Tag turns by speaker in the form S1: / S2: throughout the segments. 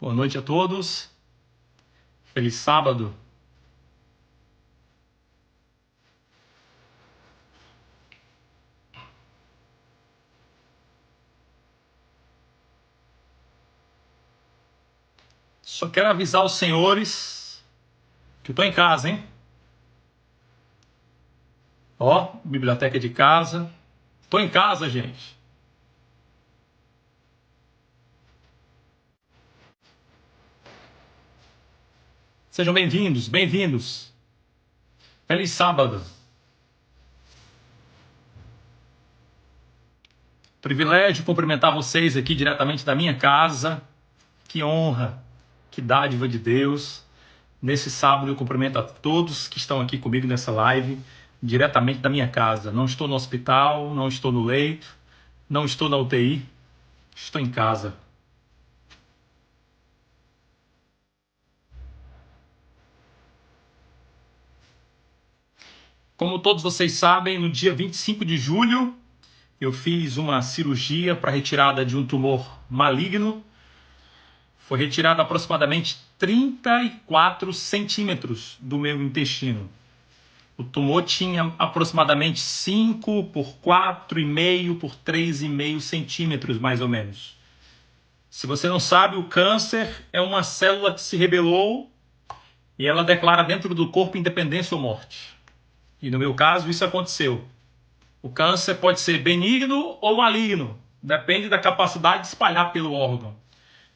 S1: Boa noite a todos. Feliz sábado. Só quero avisar os senhores que eu tô em casa, hein? Ó, biblioteca de casa. Tô em casa, gente. Sejam bem-vindos, bem-vindos. Feliz sábado. Privilégio cumprimentar vocês aqui diretamente da minha casa. Que honra, que dádiva de Deus. Nesse sábado eu cumprimento a todos que estão aqui comigo nessa live, diretamente da minha casa. Não estou no hospital, não estou no leito, não estou na UTI, estou em casa. Como todos vocês sabem, no dia 25 de julho, eu fiz uma cirurgia para retirada de um tumor maligno. Foi retirado aproximadamente 34 centímetros do meu intestino. O tumor tinha aproximadamente 5 por 4,5 por 3,5 centímetros, mais ou menos. Se você não sabe, o câncer é uma célula que se rebelou e ela declara dentro do corpo independência ou morte. E no meu caso, isso aconteceu. O câncer pode ser benigno ou maligno, depende da capacidade de espalhar pelo órgão.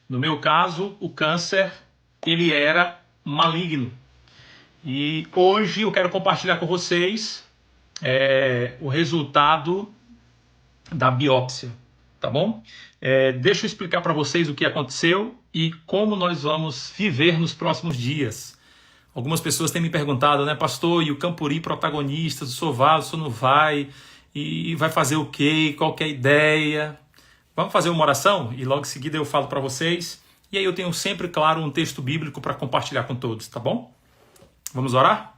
S1: No meu caso, o câncer, ele era maligno. E hoje eu quero compartilhar com vocês o resultado da biópsia, tá bom? Deixa eu explicar para vocês o que aconteceu e como nós vamos viver nos próximos dias. Algumas pessoas têm me perguntado, né, pastor, e o Campuri protagonista, o senhor vai, o senhor não vai, e vai fazer o quê, qual que é a ideia? Vamos fazer uma oração e logo em seguida eu falo para vocês. E aí eu tenho sempre, claro, um texto bíblico para compartilhar com todos, tá bom? Vamos orar?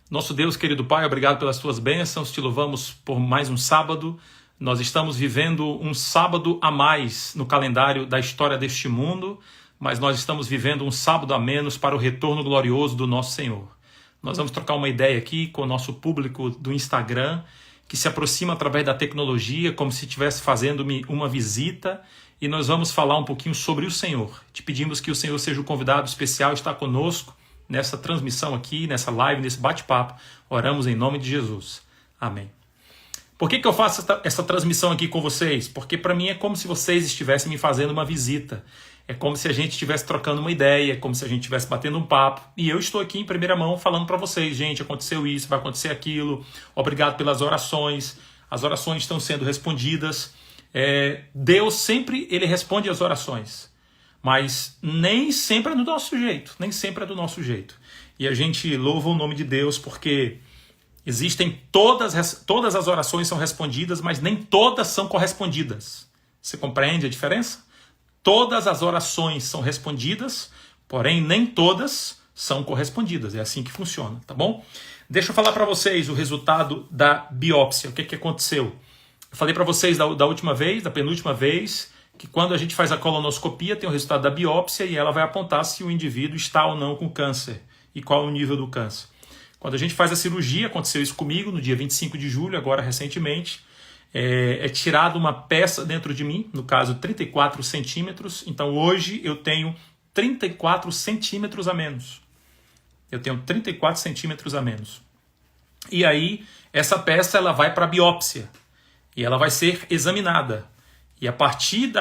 S1: Nosso Deus, querido Pai, obrigado pelas tuas bênçãos, te louvamos por mais um sábado. Nós estamos vivendo um sábado a mais no calendário da história deste mundo, mas nós estamos vivendo um sábado a menos para o retorno glorioso do nosso Senhor. Nós vamos trocar uma ideia aqui com o nosso público do Instagram, que se aproxima através da tecnologia, como se estivesse fazendo-me uma visita, e nós vamos falar um pouquinho sobre o Senhor. Te pedimos que o Senhor seja o convidado especial, está conosco nessa transmissão aqui, nessa live, nesse bate-papo. Oramos em nome de Jesus. Amém. Por que eu faço essa transmissão aqui com vocês? Porque para mim é como se vocês estivessem me fazendo uma visita. É como se a gente estivesse trocando uma ideia, é como se a gente estivesse batendo um papo. E eu estou aqui em primeira mão falando para vocês, gente, aconteceu isso, vai acontecer aquilo. Obrigado pelas orações. As orações estão sendo respondidas. Deus sempre ele responde às orações. Mas nem sempre é do nosso jeito. Nem sempre é do nosso jeito. E a gente louva o nome de Deus porque existem todas as orações são respondidas, mas nem todas são correspondidas. Você compreende a diferença? Todas as orações são respondidas, porém nem todas são correspondidas. É assim que funciona, tá bom? Deixa eu falar para vocês o resultado da biópsia. O que aconteceu? Eu falei para vocês da última vez, da penúltima vez, que quando a gente faz a colonoscopia tem o resultado da biópsia e ela vai apontar se o indivíduo está ou não com câncer e qual é o nível do câncer. Quando a gente faz a cirurgia, aconteceu isso comigo no dia 25 de julho, agora recentemente, é tirado uma peça dentro de mim, no caso 34 centímetros, então hoje eu tenho 34 centímetros a menos. Eu tenho 34 centímetros a menos. E aí, essa peça ela vai para a biópsia e ela vai ser examinada. E a partir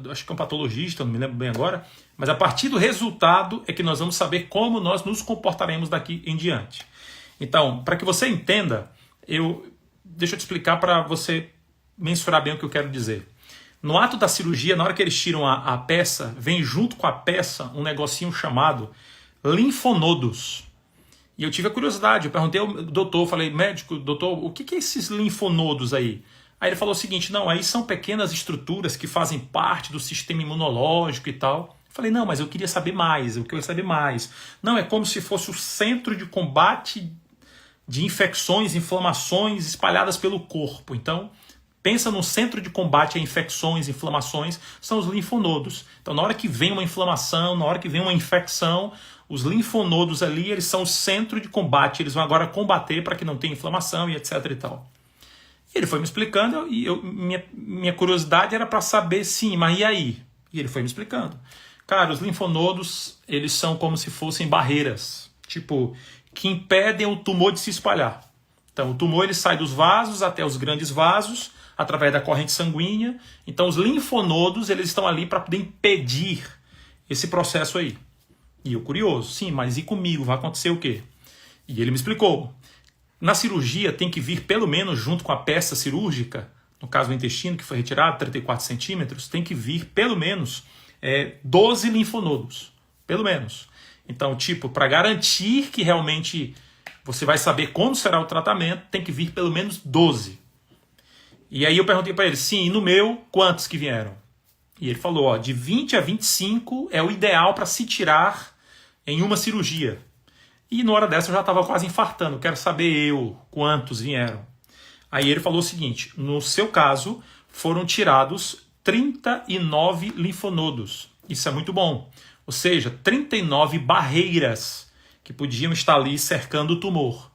S1: acho que é um patologista, não me lembro bem agora, mas a partir do resultado é que nós vamos saber como nós nos comportaremos daqui em diante. Então, para que você entenda, deixa eu te explicar para você mensurar bem o que eu quero dizer. No ato da cirurgia, na hora que eles tiram a peça, vem junto com a peça um negocinho chamado linfonodos. E eu tive a curiosidade, eu perguntei ao doutor, falei, médico, doutor, o que é esses linfonodos aí? Aí ele falou o seguinte, não, aí são pequenas estruturas que fazem parte do sistema imunológico e tal. Eu falei, não, mas eu queria saber mais, eu queria saber mais. Não, é como se fosse o centro de combate de infecções, inflamações espalhadas pelo corpo. Então, Pensa num centro de combate a infecções, inflamações, são os linfonodos. Então, na hora que vem uma inflamação, na hora que vem uma infecção, os linfonodos ali, eles são o centro de combate, eles vão agora combater para que não tenha inflamação e etc e tal. Ele foi me explicando e minha curiosidade era para saber, sim, mas e aí? E ele foi me explicando. Cara, os linfonodos, eles são como se fossem barreiras, tipo, que impedem o tumor de se espalhar. Então, o tumor ele sai dos vasos até os grandes vasos, através da corrente sanguínea. Então, os linfonodos, eles estão ali para poder impedir esse processo aí. E eu curioso, sim, mas e comigo? Vai acontecer o quê? E ele me explicou. Na cirurgia tem que vir pelo menos junto com a peça cirúrgica, no caso do intestino que foi retirado, 34 centímetros, tem que vir pelo menos 12 linfonodos, pelo menos. Então, tipo, para garantir que realmente você vai saber como será o tratamento, tem que vir pelo menos 12. E aí eu perguntei para ele, sim, e no meu, quantos que vieram? E ele falou, ó, de 20 a 25 é o ideal para se tirar em uma cirurgia. E na hora dessa eu já estava quase infartando, quero saber eu quantos vieram. Aí ele falou o seguinte, no seu caso foram tirados 39 linfonodos. Isso é muito bom. Ou seja, 39 barreiras que podiam estar ali cercando o tumor.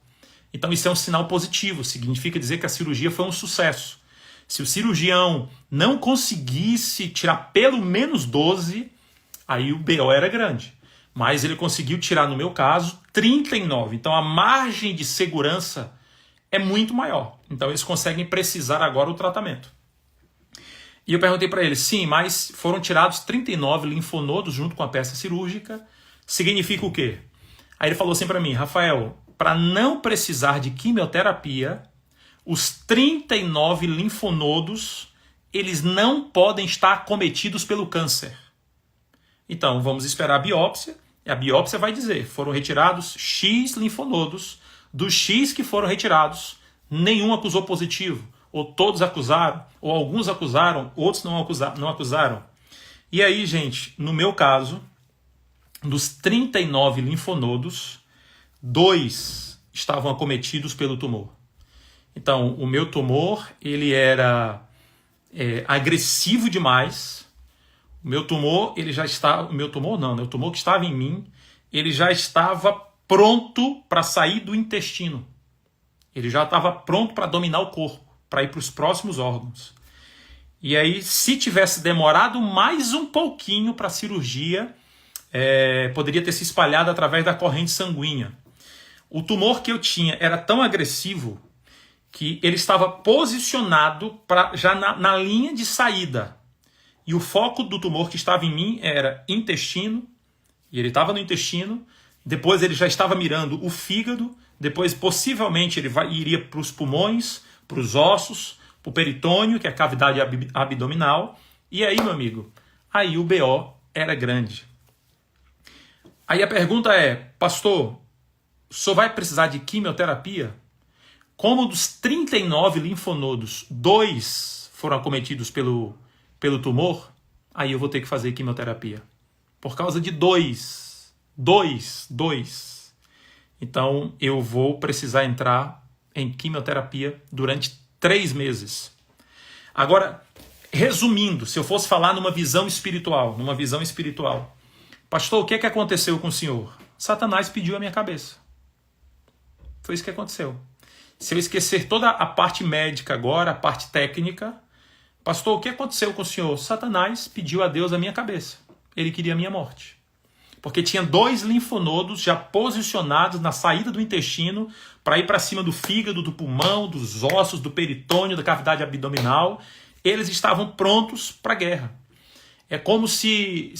S1: Então isso é um sinal positivo, significa dizer que a cirurgia foi um sucesso. Se o cirurgião não conseguisse tirar pelo menos 12, aí o BO era grande. Mas ele conseguiu tirar, no meu caso, 39. Então a margem de segurança é muito maior. Então eles conseguem precisar agora o tratamento. E eu perguntei para ele, sim, mas foram tirados 39 linfonodos junto com a peça cirúrgica. Significa o quê? Aí ele falou assim para mim, Rafael, para não precisar de quimioterapia, os 39 linfonodos, eles não podem estar acometidos pelo câncer. Então, vamos esperar a biópsia. E a biópsia vai dizer, foram retirados X linfonodos. Dos X que foram retirados, nenhum acusou positivo. Ou todos acusaram, ou alguns acusaram, outros não acusaram. E aí, gente, no meu caso, dos 39 linfonodos, 2 estavam acometidos pelo tumor. Então, o meu tumor, ele era agressivo demais. O meu tumor, ele já estava... O meu tumor não, né? O tumor que estava em mim, ele já estava pronto para sair do intestino. Ele já estava pronto para dominar o corpo, para ir para os próximos órgãos. E aí, se tivesse demorado mais um pouquinho para a cirurgia, poderia ter se espalhado através da corrente sanguínea. O tumor que eu tinha era tão agressivo que ele estava posicionado já na linha de saída. E o foco do tumor que estava em mim era intestino, e ele estava no intestino, depois ele já estava mirando o fígado, depois possivelmente ele iria para os pulmões, para os ossos, para o peritônio, que é a cavidade abdominal. E aí, meu amigo, aí o BO era grande. Aí a pergunta é, pastor, o senhor vai precisar de quimioterapia? Como dos 39 linfonodos, 2 foram acometidos pelo tumor, aí eu vou ter que fazer quimioterapia. Por causa de 2. Então eu vou precisar entrar em quimioterapia durante 3 meses. Agora, resumindo, se eu fosse falar numa visão espiritual, pastor, o que aconteceu com o senhor? Satanás pediu a minha cabeça. Foi isso que aconteceu. Se eu esquecer toda a parte médica agora, a parte técnica, pastor, o que aconteceu com o senhor? Satanás pediu a Deus a minha cabeça. Ele queria a minha morte. Porque tinha 2 linfonodos já posicionados na saída do intestino para ir para cima do fígado, do pulmão, dos ossos, do peritônio, da cavidade abdominal. Eles estavam prontos para a guerra. É como se...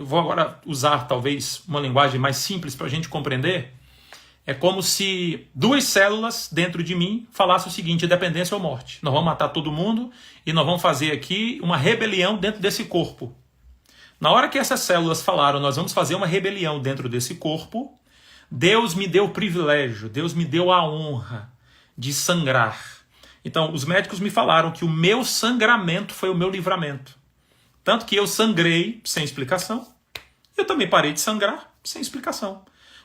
S1: Vou agora usar talvez uma linguagem mais simples para a gente compreender. É como se 2 células dentro de mim falassem o seguinte, dependência ou morte. Nós vamos matar todo mundo e nós vamos fazer aqui uma rebelião dentro desse corpo. Na hora que essas células falaram, nós vamos fazer uma rebelião dentro desse corpo, Deus me deu o privilégio, Deus me deu a honra de sangrar. Então, os médicos me falaram que o meu sangramento foi o meu livramento. Tanto que eu sangrei sem explicação, eu também parei de sangrar sem explicação.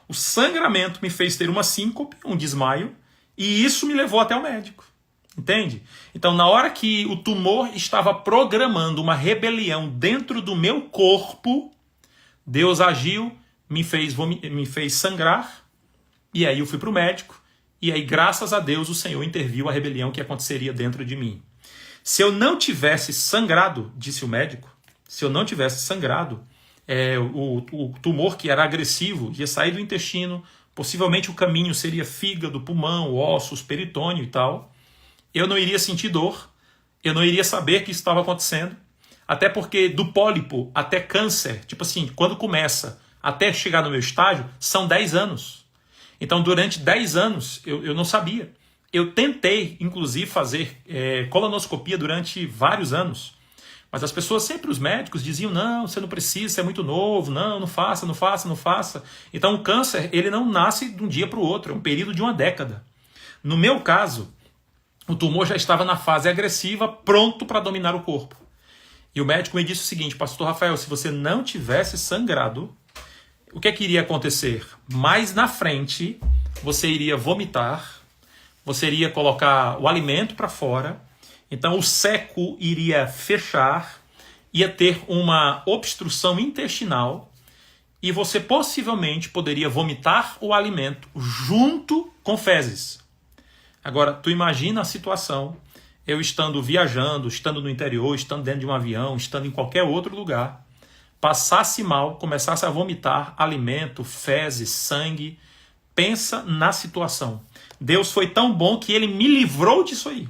S1: O sangramento me fez ter uma síncope, um desmaio, e isso me levou até o médico. Entende? Então, na hora que o tumor estava programando uma rebelião dentro do meu corpo, Deus agiu, me fez sangrar, e aí eu fui para o médico, e aí, graças a Deus, o Senhor interviu a rebelião que aconteceria dentro de mim. Se eu não tivesse sangrado, disse o médico, se eu não tivesse sangrado, o tumor que era agressivo ia sair do intestino, possivelmente o caminho seria fígado, pulmão, ossos, peritônio e tal. Eu não iria sentir dor, eu não iria saber que isso estava acontecendo, até porque do pólipo até câncer, tipo assim, quando começa até chegar no meu estágio, são 10 anos. Então, durante 10 anos, eu não sabia. Eu tentei, inclusive, fazer colonoscopia durante vários anos. Mas as pessoas, sempre os médicos, diziam, não, você não precisa, você é muito novo, não faça, não faça, não faça. Então, o câncer, ele não nasce de um dia para o outro, é um período de uma década. No meu caso, o tumor já estava na fase agressiva, pronto para dominar o corpo. E o médico me disse o seguinte, pastor Rafael, se você não tivesse sangrado, o que é que iria acontecer? Mais na frente, você iria vomitar, você iria colocar o alimento para fora, então o seco iria fechar, ia ter uma obstrução intestinal e você possivelmente poderia vomitar o alimento junto com fezes. Agora, tu imagina a situação, eu estando viajando, estando no interior, estando dentro de um avião, estando em qualquer outro lugar, passasse mal, começasse a vomitar alimento, fezes, sangue. Pensa na situação. Deus foi tão bom que ele me livrou disso aí.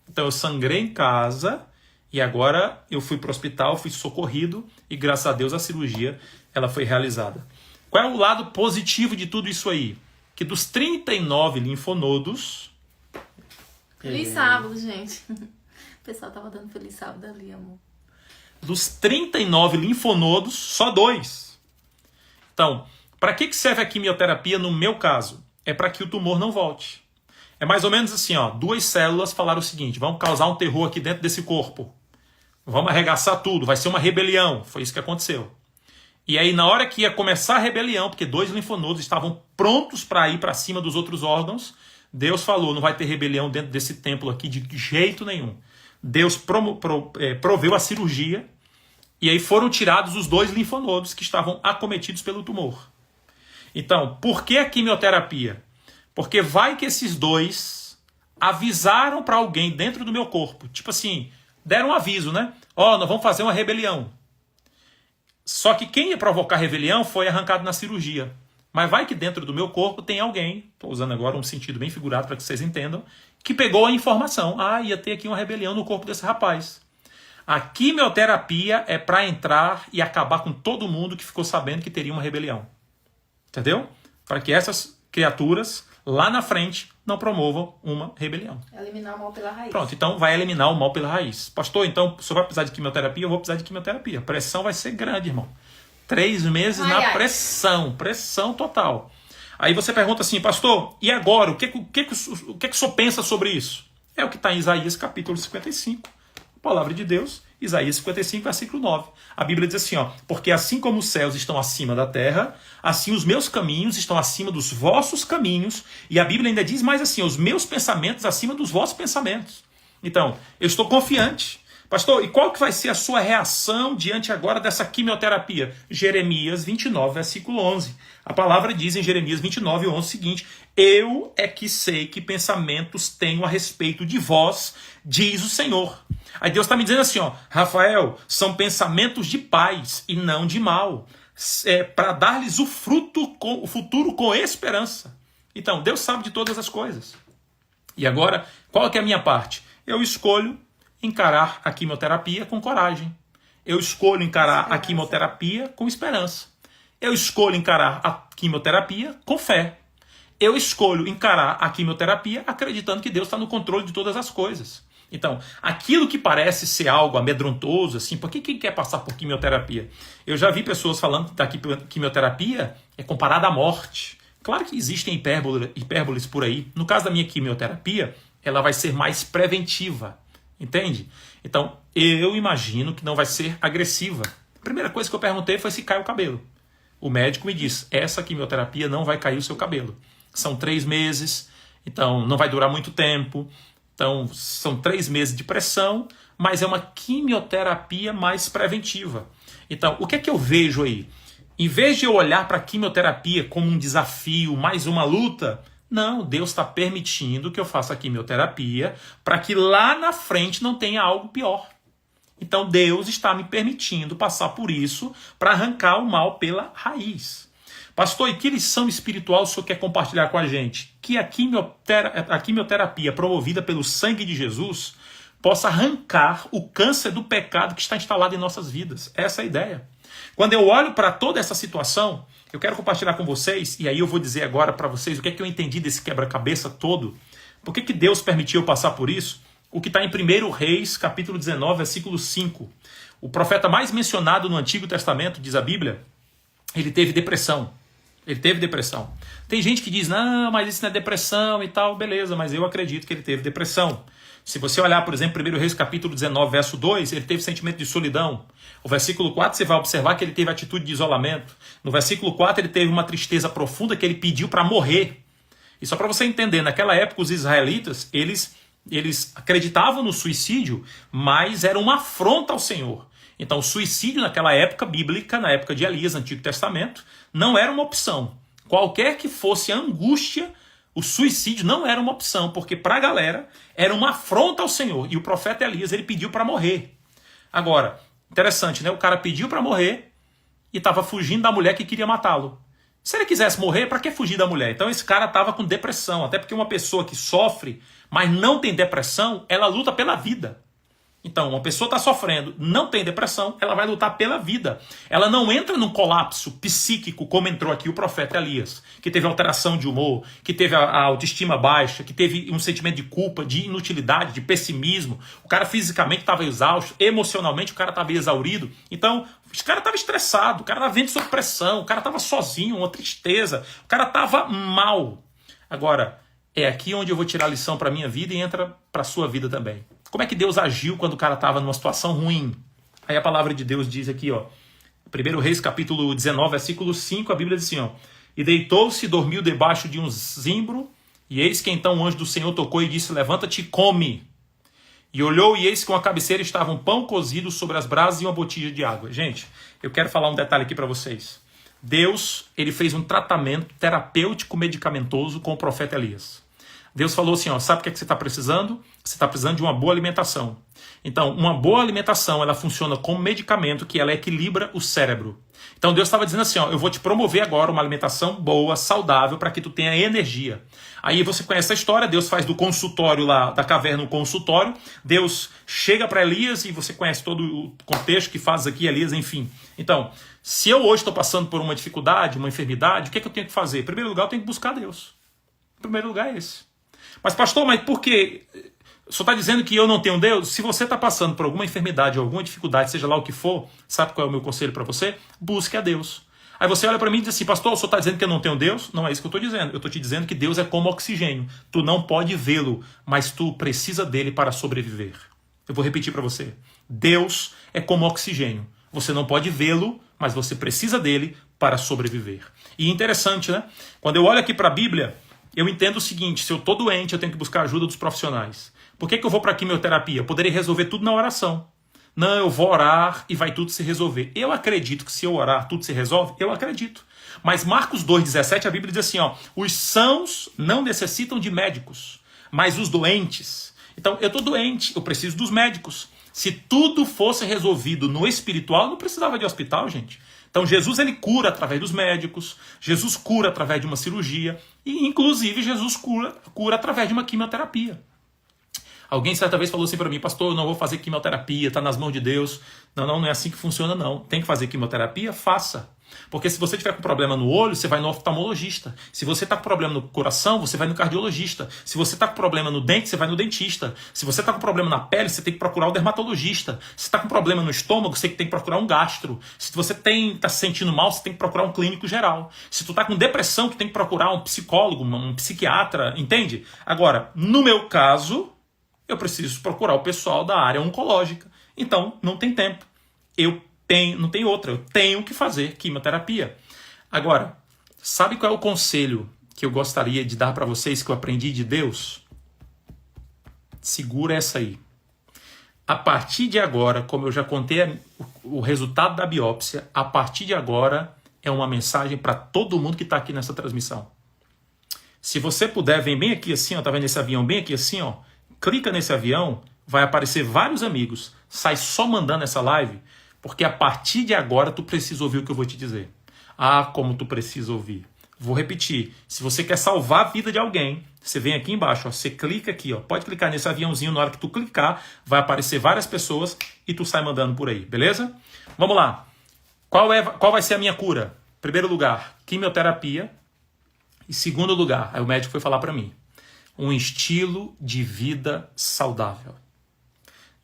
S1: Então eu sangrei em casa e agora eu fui para o hospital, fui socorrido e graças a Deus a cirurgia ela foi realizada. Qual é o lado positivo de tudo isso aí? Que dos 39 linfonodos...
S2: Feliz sábado, gente. O pessoal tava dando feliz sábado ali, amor.
S1: Dos 39 linfonodos, só 2. Então, para que serve a quimioterapia no meu caso? É para que o tumor não volte. É mais ou menos assim, ó, 2 células falaram o seguinte, vamos causar um terror aqui dentro desse corpo. Vamos arregaçar tudo, vai ser uma rebelião. Foi isso que aconteceu. E aí, na hora que ia começar a rebelião, porque 2 linfonodos estavam prontos para ir para cima dos outros órgãos, Deus falou, não vai ter rebelião dentro desse templo aqui de jeito nenhum. Deus proveu a cirurgia e aí foram tirados os 2 linfonodos que estavam acometidos pelo tumor. Então, por que a quimioterapia? Porque vai que esses 2 avisaram para alguém dentro do meu corpo. Tipo assim, deram um aviso, né? Ó, nós vamos fazer uma rebelião. Só que quem ia provocar a rebelião foi arrancado na cirurgia. Mas vai que dentro do meu corpo tem alguém, estou usando agora um sentido bem figurado para que vocês entendam, que pegou a informação. Ah, ia ter aqui uma rebelião no corpo desse rapaz. A quimioterapia é para entrar e acabar com todo mundo que ficou sabendo que teria uma rebelião. Entendeu? Para que essas criaturas, lá na frente, não promovam uma rebelião.
S2: Eliminar o mal pela raiz.
S1: Pronto, então vai eliminar o mal pela raiz. Pastor, então o senhor vai precisar de quimioterapia? Eu vou precisar de quimioterapia. A pressão vai ser grande, irmão. 3 meses na pressão. Pressão total. Aí você pergunta assim, pastor, e agora? O que o senhor pensa sobre isso? É o que está em Isaías capítulo 55. Palavra de Deus, Isaías 55, versículo 9. A Bíblia diz assim, ó, porque assim como os céus estão acima da terra, assim os meus caminhos estão acima dos vossos caminhos, e a Bíblia ainda diz mais assim, os meus pensamentos acima dos vossos pensamentos. Então, eu estou confiante. Pastor, e qual que vai ser a sua reação diante agora dessa quimioterapia? Jeremias 29, versículo 11. A palavra diz em Jeremias 29, 11 o seguinte, eu é que sei que pensamentos tenho a respeito de vós, diz o Senhor. Aí Deus está me dizendo assim, ó, Rafael, são pensamentos de paz e não de mal, para dar-lhes o futuro com esperança. Então, Deus sabe de todas as coisas. E agora, qual que é a minha parte? Eu escolho encarar a quimioterapia com coragem. Eu escolho encarar a quimioterapia com esperança. Eu escolho encarar a quimioterapia com fé. Eu escolho encarar a quimioterapia acreditando que Deus está no controle de todas as coisas. Então, aquilo que parece ser algo amedrontoso, assim, por que quem quer passar por quimioterapia? Eu já vi pessoas falando que a quimioterapia é comparada à morte. Claro que existem hipérboles por aí. No caso da minha quimioterapia, ela vai ser mais preventiva. Entende? Então, eu imagino que não vai ser agressiva. A primeira coisa que eu perguntei foi se cai o cabelo. O médico me disse, essa quimioterapia não vai cair o seu cabelo. São 3 meses, então não vai durar muito tempo. Então, são 3 meses de pressão, mas é uma quimioterapia mais preventiva. Então, o que é que eu vejo aí? Em vez de eu olhar para a quimioterapia como um desafio, mais uma luta, não, Deus está permitindo que eu faça a quimioterapia para que lá na frente não tenha algo pior. Então, Deus está me permitindo passar por isso para arrancar o mal pela raiz. Pastor, e que lição espiritual o senhor quer compartilhar com a gente? Que a quimioterapia promovida pelo sangue de Jesus possa arrancar o câncer do pecado que está instalado em nossas vidas. Essa é a ideia. Quando eu olho para toda essa situação, eu quero compartilhar com vocês, e aí eu vou dizer agora para vocês o que é que eu entendi desse quebra-cabeça todo. Por que Deus permitiu eu passar por isso? O que está em 1 Reis, capítulo 19, versículo 5. O profeta mais mencionado no Antigo Testamento, diz a Bíblia, ele teve depressão. Ele teve depressão. Tem gente que diz, não, mas isso não é depressão e tal. Beleza, mas eu acredito que ele teve depressão. Se você olhar, por exemplo, 1 Reis capítulo 19, verso 2, ele teve sentimento de solidão. O versículo 4, você vai observar que ele teve atitude de isolamento. No versículo 4, ele teve uma tristeza profunda que ele pediu para morrer. E só para você entender, naquela época os israelitas, eles acreditavam no suicídio, mas era uma afronta ao Senhor. Então o suicídio naquela época bíblica, na época de Elias, Antigo Testamento, não era uma opção. Qualquer que fosse a angústia, o suicídio não era uma opção, porque para a galera era uma afronta ao Senhor. E o profeta Elias, ele pediu para morrer. Agora, interessante, né? O cara pediu para morrer e estava fugindo da mulher que queria matá-lo. Se ele quisesse morrer, para que fugir da mulher? Então esse cara estava com depressão, até porque uma pessoa que sofre, mas não tem depressão, ela luta pela vida. Então, uma pessoa está sofrendo, não tem depressão, ela vai lutar pela vida. Ela não entra num colapso psíquico, como entrou aqui o profeta Elias, que teve alteração de humor, que teve a autoestima baixa, que teve um sentimento de culpa, de inutilidade, de pessimismo. O cara fisicamente estava exausto, emocionalmente o cara estava exaurido. Então, o cara estava estressado, o cara estava vendo sob pressão, o cara estava sozinho, uma tristeza, o cara estava mal. Agora, é aqui onde eu vou tirar a lição para a minha vida e entra para a sua vida também. Como é que Deus agiu quando o cara estava numa situação ruim? Aí a palavra de Deus diz aqui, ó, 1 Reis capítulo 19, versículo 5, a Bíblia diz assim, ó, e deitou-se e dormiu debaixo de um zimbro, e eis que então o anjo do Senhor tocou e disse, levanta-te e come. E olhou e eis que com a cabeceira estava um pão cozido sobre as brasas e uma botija de água. Gente, eu quero falar um detalhe aqui para vocês. Deus, ele fez um tratamento terapêutico medicamentoso com o profeta Elias. Deus falou assim, ó, sabe o que é que você está precisando? Você está precisando de uma boa alimentação. Então, uma boa alimentação, ela funciona como medicamento que ela equilibra o cérebro. Então, Deus estava dizendo assim, ó, eu vou te promover agora uma alimentação boa, saudável, para que tu tenha energia. Aí você conhece a história, Deus faz do consultório lá, da caverna um consultório, Deus chega para Elias e você conhece todo o contexto que faz aqui Elias, enfim. Então, se eu hoje estou passando por uma dificuldade, uma enfermidade, o que é que eu tenho que fazer? Em primeiro lugar, eu tenho que buscar Deus. Em primeiro lugar é esse. Mas pastor, mas por quê? O senhor está dizendo que eu não tenho Deus? Se você está passando por alguma enfermidade ou alguma dificuldade, seja lá o que for, sabe qual é o meu conselho para você? Busque a Deus. Aí você olha para mim e diz assim, pastor, o senhor está dizendo que eu não tenho Deus? Não é isso que eu estou dizendo. Eu estou te dizendo que Deus é como oxigênio. Tu não pode vê-lo, mas tu precisa dele para sobreviver. Eu vou repetir para você. Deus é como oxigênio. Você não pode vê-lo, mas você precisa dele para sobreviver. E interessante, né? Quando eu olho aqui para a Bíblia, eu entendo o seguinte, se eu estou doente, eu tenho que buscar a ajuda dos profissionais. Por que eu vou para a quimioterapia? Eu poderia resolver tudo na oração. Não, eu vou orar e vai tudo se resolver. Eu acredito que se eu orar, tudo se resolve? Eu acredito. Mas Marcos 2,17, a Bíblia diz assim, ó, os sãos não necessitam de médicos, mas os doentes. Então, eu estou doente, eu preciso dos médicos. Se tudo fosse resolvido no espiritual, não precisava de hospital, gente. Então Jesus ele cura através dos médicos, Jesus cura através de uma cirurgia e inclusive Jesus cura através de uma quimioterapia. Alguém certa vez falou assim para mim, pastor, eu não vou fazer quimioterapia, está nas mãos de Deus. Não é assim que funciona não. Tem que fazer quimioterapia? Faça. Porque se você tiver com problema no olho, você vai no oftalmologista. Se você está com problema no coração, você vai no cardiologista. Se você está com problema no dente, você vai no dentista. Se você está com problema na pele, você tem que procurar o dermatologista. Se está com problema no estômago, você tem que procurar um gastro. Se você está se sentindo mal, você tem que procurar um clínico geral. Se tu está com depressão, tu tem que procurar um psicólogo, um psiquiatra, entende? Agora, no meu caso, eu preciso procurar o pessoal da área oncológica. Então, não tem tempo. Não tem outra, eu tenho que fazer quimioterapia. Agora, sabe qual é o conselho que eu gostaria de dar para vocês que eu aprendi de Deus? segura essa aí. A partir de agora, como eu já contei o resultado da biópsia, a partir de agora é uma mensagem para todo mundo que está aqui nessa transmissão. Se você puder, vem bem aqui assim, ó, tá vendo esse avião bem aqui assim, ó, clica nesse avião, vai aparecer vários amigos, sai só mandando essa live, porque a partir de agora tu precisa ouvir o que eu vou te dizer. Ah, como tu precisa ouvir. Vou repetir, se você quer salvar a vida de alguém, você vem aqui embaixo, ó, você clica aqui, ó, pode clicar nesse aviãozinho, na hora que tu clicar, vai aparecer várias pessoas e tu sai mandando por aí, beleza? Vamos lá. Qual vai ser a minha cura? Primeiro lugar, quimioterapia. E segundo lugar, aí o médico foi falar para mim, um estilo de vida saudável.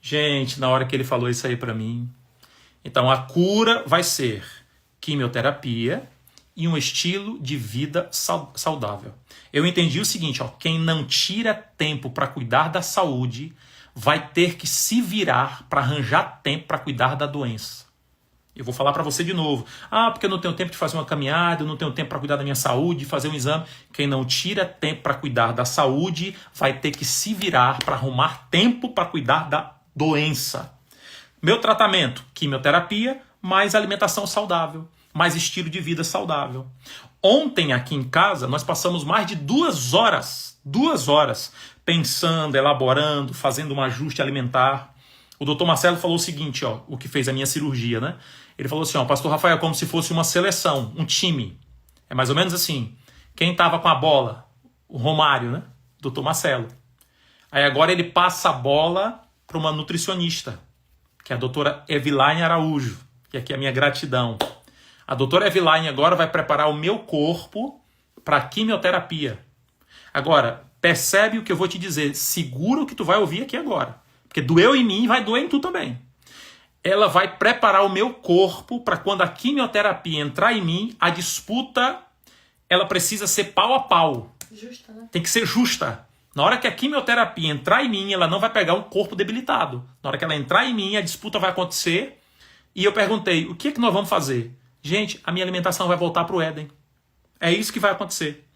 S1: Gente, na hora que ele falou isso aí para mim, então a cura vai ser quimioterapia e um estilo de vida saudável. Eu entendi o seguinte, ó, quem não tira tempo para cuidar da saúde vai ter que se virar para arranjar tempo para cuidar da doença. Eu vou falar para você de novo. Ah, porque eu não tenho tempo de fazer uma caminhada, eu não tenho tempo para cuidar da minha saúde, fazer um exame. Quem não tira tempo para cuidar da saúde vai ter que se virar para arrumar tempo para cuidar da doença. Meu tratamento, quimioterapia, mais alimentação saudável, mais estilo de vida saudável. Ontem aqui em casa nós passamos mais de 2 horas pensando, elaborando, fazendo um ajuste alimentar. O doutor Marcelo falou o seguinte, ó, o que fez a minha cirurgia, né? Ele falou assim, ó, pastor Rafael, como se fosse uma seleção, um time. É mais ou menos assim. Quem estava com a bola? O Romário, né? Doutor Marcelo. Aí agora ele passa a bola para uma nutricionista, que é a doutora Evilaine Araújo, que aqui é a minha gratidão. A doutora Evilaine agora vai preparar o meu corpo para quimioterapia. Agora, percebe o que eu vou te dizer. Segura o que tu vai ouvir aqui agora. Porque doeu em mim, vai doer em tu também. Ela vai preparar o meu corpo para quando a quimioterapia entrar em mim, a disputa, ela precisa ser pau a pau.
S2: Justa, né?
S1: Tem que ser justa. Na hora que a quimioterapia entrar em mim, ela não vai pegar um corpo debilitado. Na hora que ela entrar em mim, a disputa vai acontecer. E eu perguntei, o que é que nós vamos fazer? Gente, a minha alimentação vai voltar para o Éden. É isso que vai acontecer.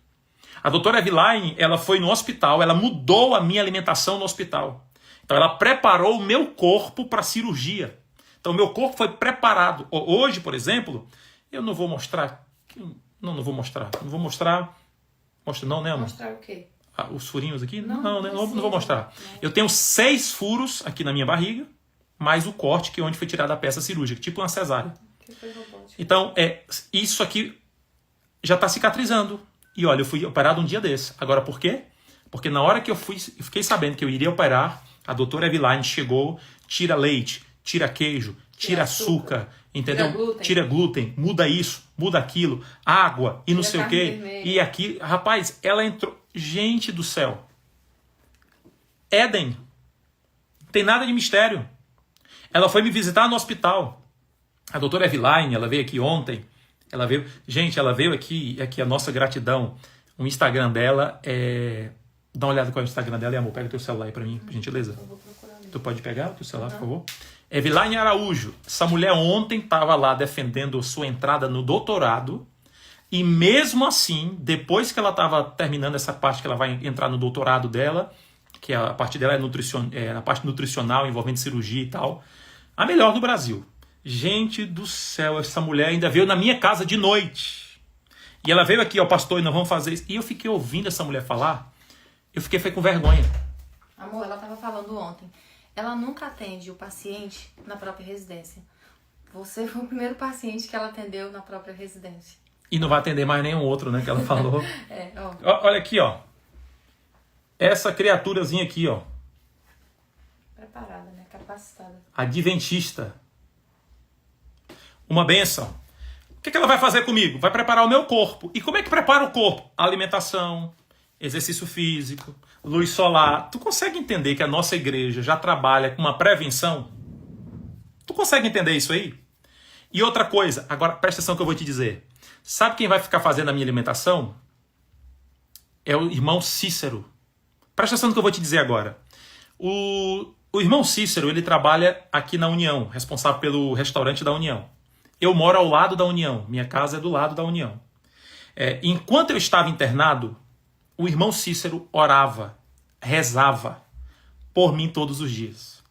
S1: A doutora Evilaine, ela foi no hospital, ela mudou a minha alimentação no hospital. Então ela preparou o meu corpo para a cirurgia. Então o meu corpo foi preparado. Hoje, por exemplo, eu não vou mostrar. Não vou mostrar. Não vou mostrar. Mostra não, né, amor?
S2: Mostrar o quê?
S1: Ah, os furinhos aqui?
S2: Não,
S1: Não vou mostrar. Eu tenho 6 furos aqui na minha barriga, mais o corte, que é onde foi tirada a peça cirúrgica, tipo uma cesárea.
S2: Que foi robótico.
S1: Então, isso aqui já está cicatrizando. E olha, eu fui operado um dia desse. Agora, por quê? Porque na hora que eu fiquei sabendo que eu iria operar, a doutora Evilaine chegou, tira leite, tira queijo, tira açúcar, entendeu? Tira glúten, muda isso, muda aquilo, água e não sei o quê. E aqui, rapaz, ela entrou. Gente do céu. Éden. Não tem nada de mistério. Ela foi me visitar no hospital. A doutora Evilaine, ela veio aqui ontem. Ela veio aqui a nossa gratidão. O Instagram dela é... Dá uma olhada qual é o Instagram dela, amor. Pega o teu celular aí pra mim, por gentileza.
S2: Eu vou procurar ali.
S1: Tu pode pegar o teu celular, por favor? Evilaine Araújo. Essa mulher ontem estava lá defendendo sua entrada no doutorado. E mesmo assim, depois que ela estava terminando essa parte que ela vai entrar no doutorado dela, que a parte dela é a parte nutricional, envolvendo cirurgia e tal, a melhor do Brasil. Gente do céu, essa mulher ainda veio na minha casa de noite. E ela veio aqui, ó, pastor, e nós vamos fazer isso. E eu fiquei ouvindo essa mulher falar, foi com vergonha.
S2: Amor, ela estava falando ontem. Ela nunca atende o paciente na própria residência. Você foi o primeiro paciente que ela atendeu na própria residência.
S1: E não vai atender mais nenhum outro, né, que ela falou.
S2: Ó.
S1: Olha aqui, ó. Essa criaturazinha aqui, ó.
S2: Preparada, né? Capacitada.
S1: Adventista. Uma bênção. O que ela vai fazer comigo? Vai preparar o meu corpo. E como é que prepara o corpo? Alimentação, exercício físico, luz solar. Tu consegue entender que a nossa igreja já trabalha com uma prevenção? Tu consegue entender isso aí? E outra coisa, agora presta atenção que eu vou te dizer. Sabe quem vai ficar fazendo a minha alimentação? É o irmão Cícero. Presta atenção no que eu vou te dizer agora. O irmão Cícero, ele trabalha aqui na União, responsável pelo restaurante da União. Eu moro ao lado da União, minha casa é do lado da União. Enquanto eu estava internado, o irmão Cícero orava, rezava por mim todos os dias.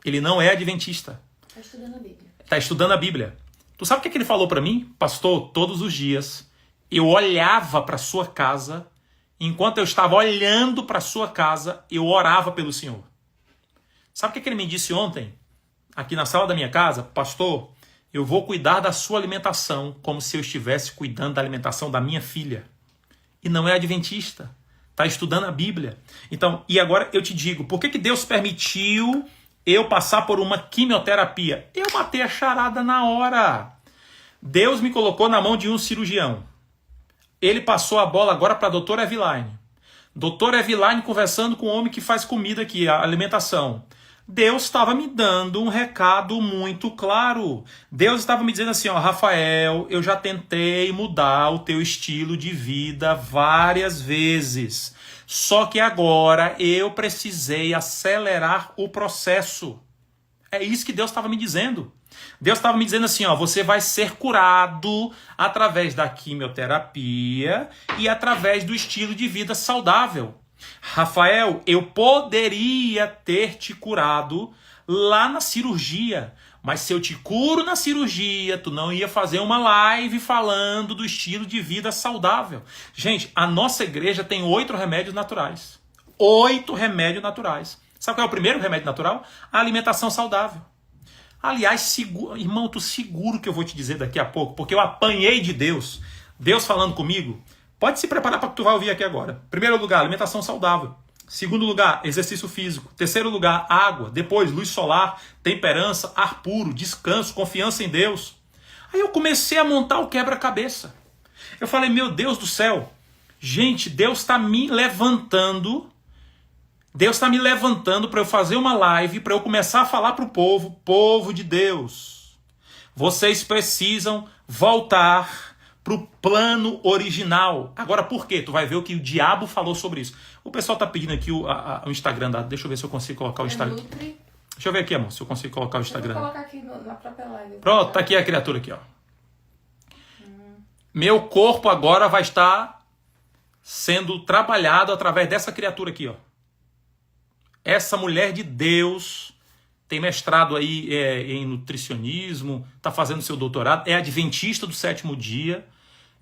S1: Ele não é adventista.
S2: Está estudando a Bíblia.
S1: Está estudando a Bíblia. Tu sabe o que ele falou para mim? Pastor, todos os dias eu olhava para sua casa, enquanto eu estava olhando para sua casa, eu orava pelo Senhor. Sabe o que ele me disse ontem? Aqui na sala da minha casa, pastor, eu vou cuidar da sua alimentação como se eu estivesse cuidando da alimentação da minha filha. E não é adventista. Está estudando a Bíblia. Então, e agora eu te digo, por que Deus permitiu eu passar por uma quimioterapia? Eu matei a charada na hora. Deus me colocou na mão de um cirurgião. Ele passou a bola agora para a doutora Eveline. Doutora Eveline conversando com o homem que faz comida aqui, a alimentação. Deus estava me dando um recado muito claro. Deus estava me dizendo assim, ó, Rafael, eu já tentei mudar o teu estilo de vida várias vezes. Só que agora eu precisei acelerar o processo. É isso que Deus estava me dizendo. Deus estava me dizendo assim, ó, você vai ser curado através da quimioterapia e através do estilo de vida saudável. Rafael, eu poderia ter te curado lá na cirurgia, mas se eu te curo na cirurgia, tu não ia fazer uma live falando do estilo de vida saudável. Gente, a nossa igreja tem 8 remédios naturais. 8 remédios naturais. Sabe qual é o primeiro remédio natural? A alimentação saudável. Aliás, irmão, tu seguro que eu vou te dizer daqui a pouco, porque eu apanhei de Deus. Deus falando comigo. Pode se preparar para o que tu vai ouvir aqui agora. Primeiro lugar, alimentação saudável. Segundo lugar, exercício físico. Terceiro lugar, água. Depois, luz solar, temperança, ar puro, descanso, confiança em Deus. Aí eu comecei a montar o quebra-cabeça. Eu falei, meu Deus do céu. Gente, Deus está me levantando. Deus está me levantando para eu fazer uma live, para eu começar a falar para o povo de Deus. Vocês precisam voltar para o plano original. Agora, por quê? Tu vai ver o que o diabo falou sobre isso. O pessoal tá pedindo aqui o Instagram. Deixa eu ver se eu consigo colocar o Instagram. Deixa eu ver aqui, amor, se eu consigo colocar o Instagram.
S2: Eu vou colocar aqui na própria live.
S1: Pronto, tá aqui a criatura aqui, ó. Meu corpo agora vai estar sendo trabalhado através dessa criatura aqui, ó. Essa mulher de Deus tem mestrado aí em nutricionismo, está fazendo seu doutorado, é adventista do 7º dia.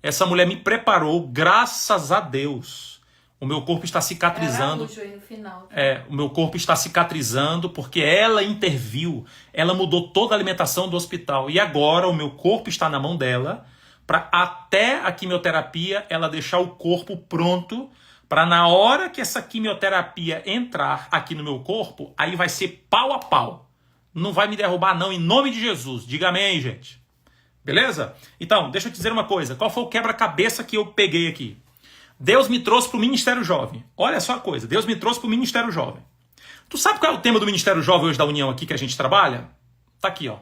S1: Essa mulher me preparou, graças a Deus. O meu corpo está cicatrizando.
S2: Aí no final, tá?
S1: O meu corpo está cicatrizando porque ela interviu, ela mudou toda a alimentação do hospital. E agora o meu corpo está na mão dela, para até a quimioterapia ela deixar o corpo pronto, para na hora que essa quimioterapia entrar aqui no meu corpo, aí vai ser pau a pau. Não vai me derrubar não, em nome de Jesus. Diga amém, gente. Beleza? Então, deixa eu te dizer uma coisa. Qual foi o quebra-cabeça que eu peguei aqui? Deus me trouxe para o Ministério Jovem. Olha só a coisa. Deus me trouxe para o Ministério Jovem. Tu sabe qual é o tema do Ministério Jovem hoje da União aqui que a gente trabalha? Tá aqui, ó.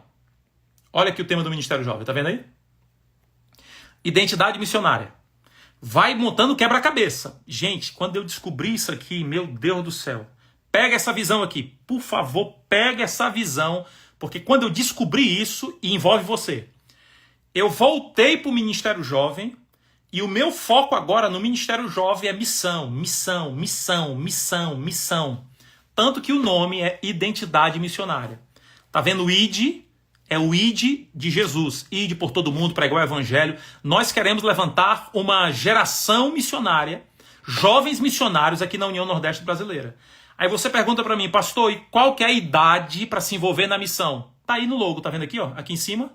S1: Olha aqui o tema do Ministério Jovem. Tá vendo aí? Identidade missionária. Vai montando quebra-cabeça. Gente, quando eu descobri isso aqui, meu Deus do céu. Pega essa visão aqui. Por favor, pega essa visão. Porque quando eu descobri isso, envolve você. Eu voltei para o Ministério Jovem. E o meu foco agora no Ministério Jovem é missão, missão, missão, missão, missão. Tanto que o nome é Identidade Missionária. Tá vendo o ID? É o ID de Jesus. ID por todo mundo, pregar o Evangelho. Nós queremos levantar uma geração missionária, jovens missionários aqui na União Nordeste Brasileira. Aí você pergunta para mim, pastor, e qual que é a idade para se envolver na missão? Tá aí no logo, tá vendo aqui, ó? Aqui em cima.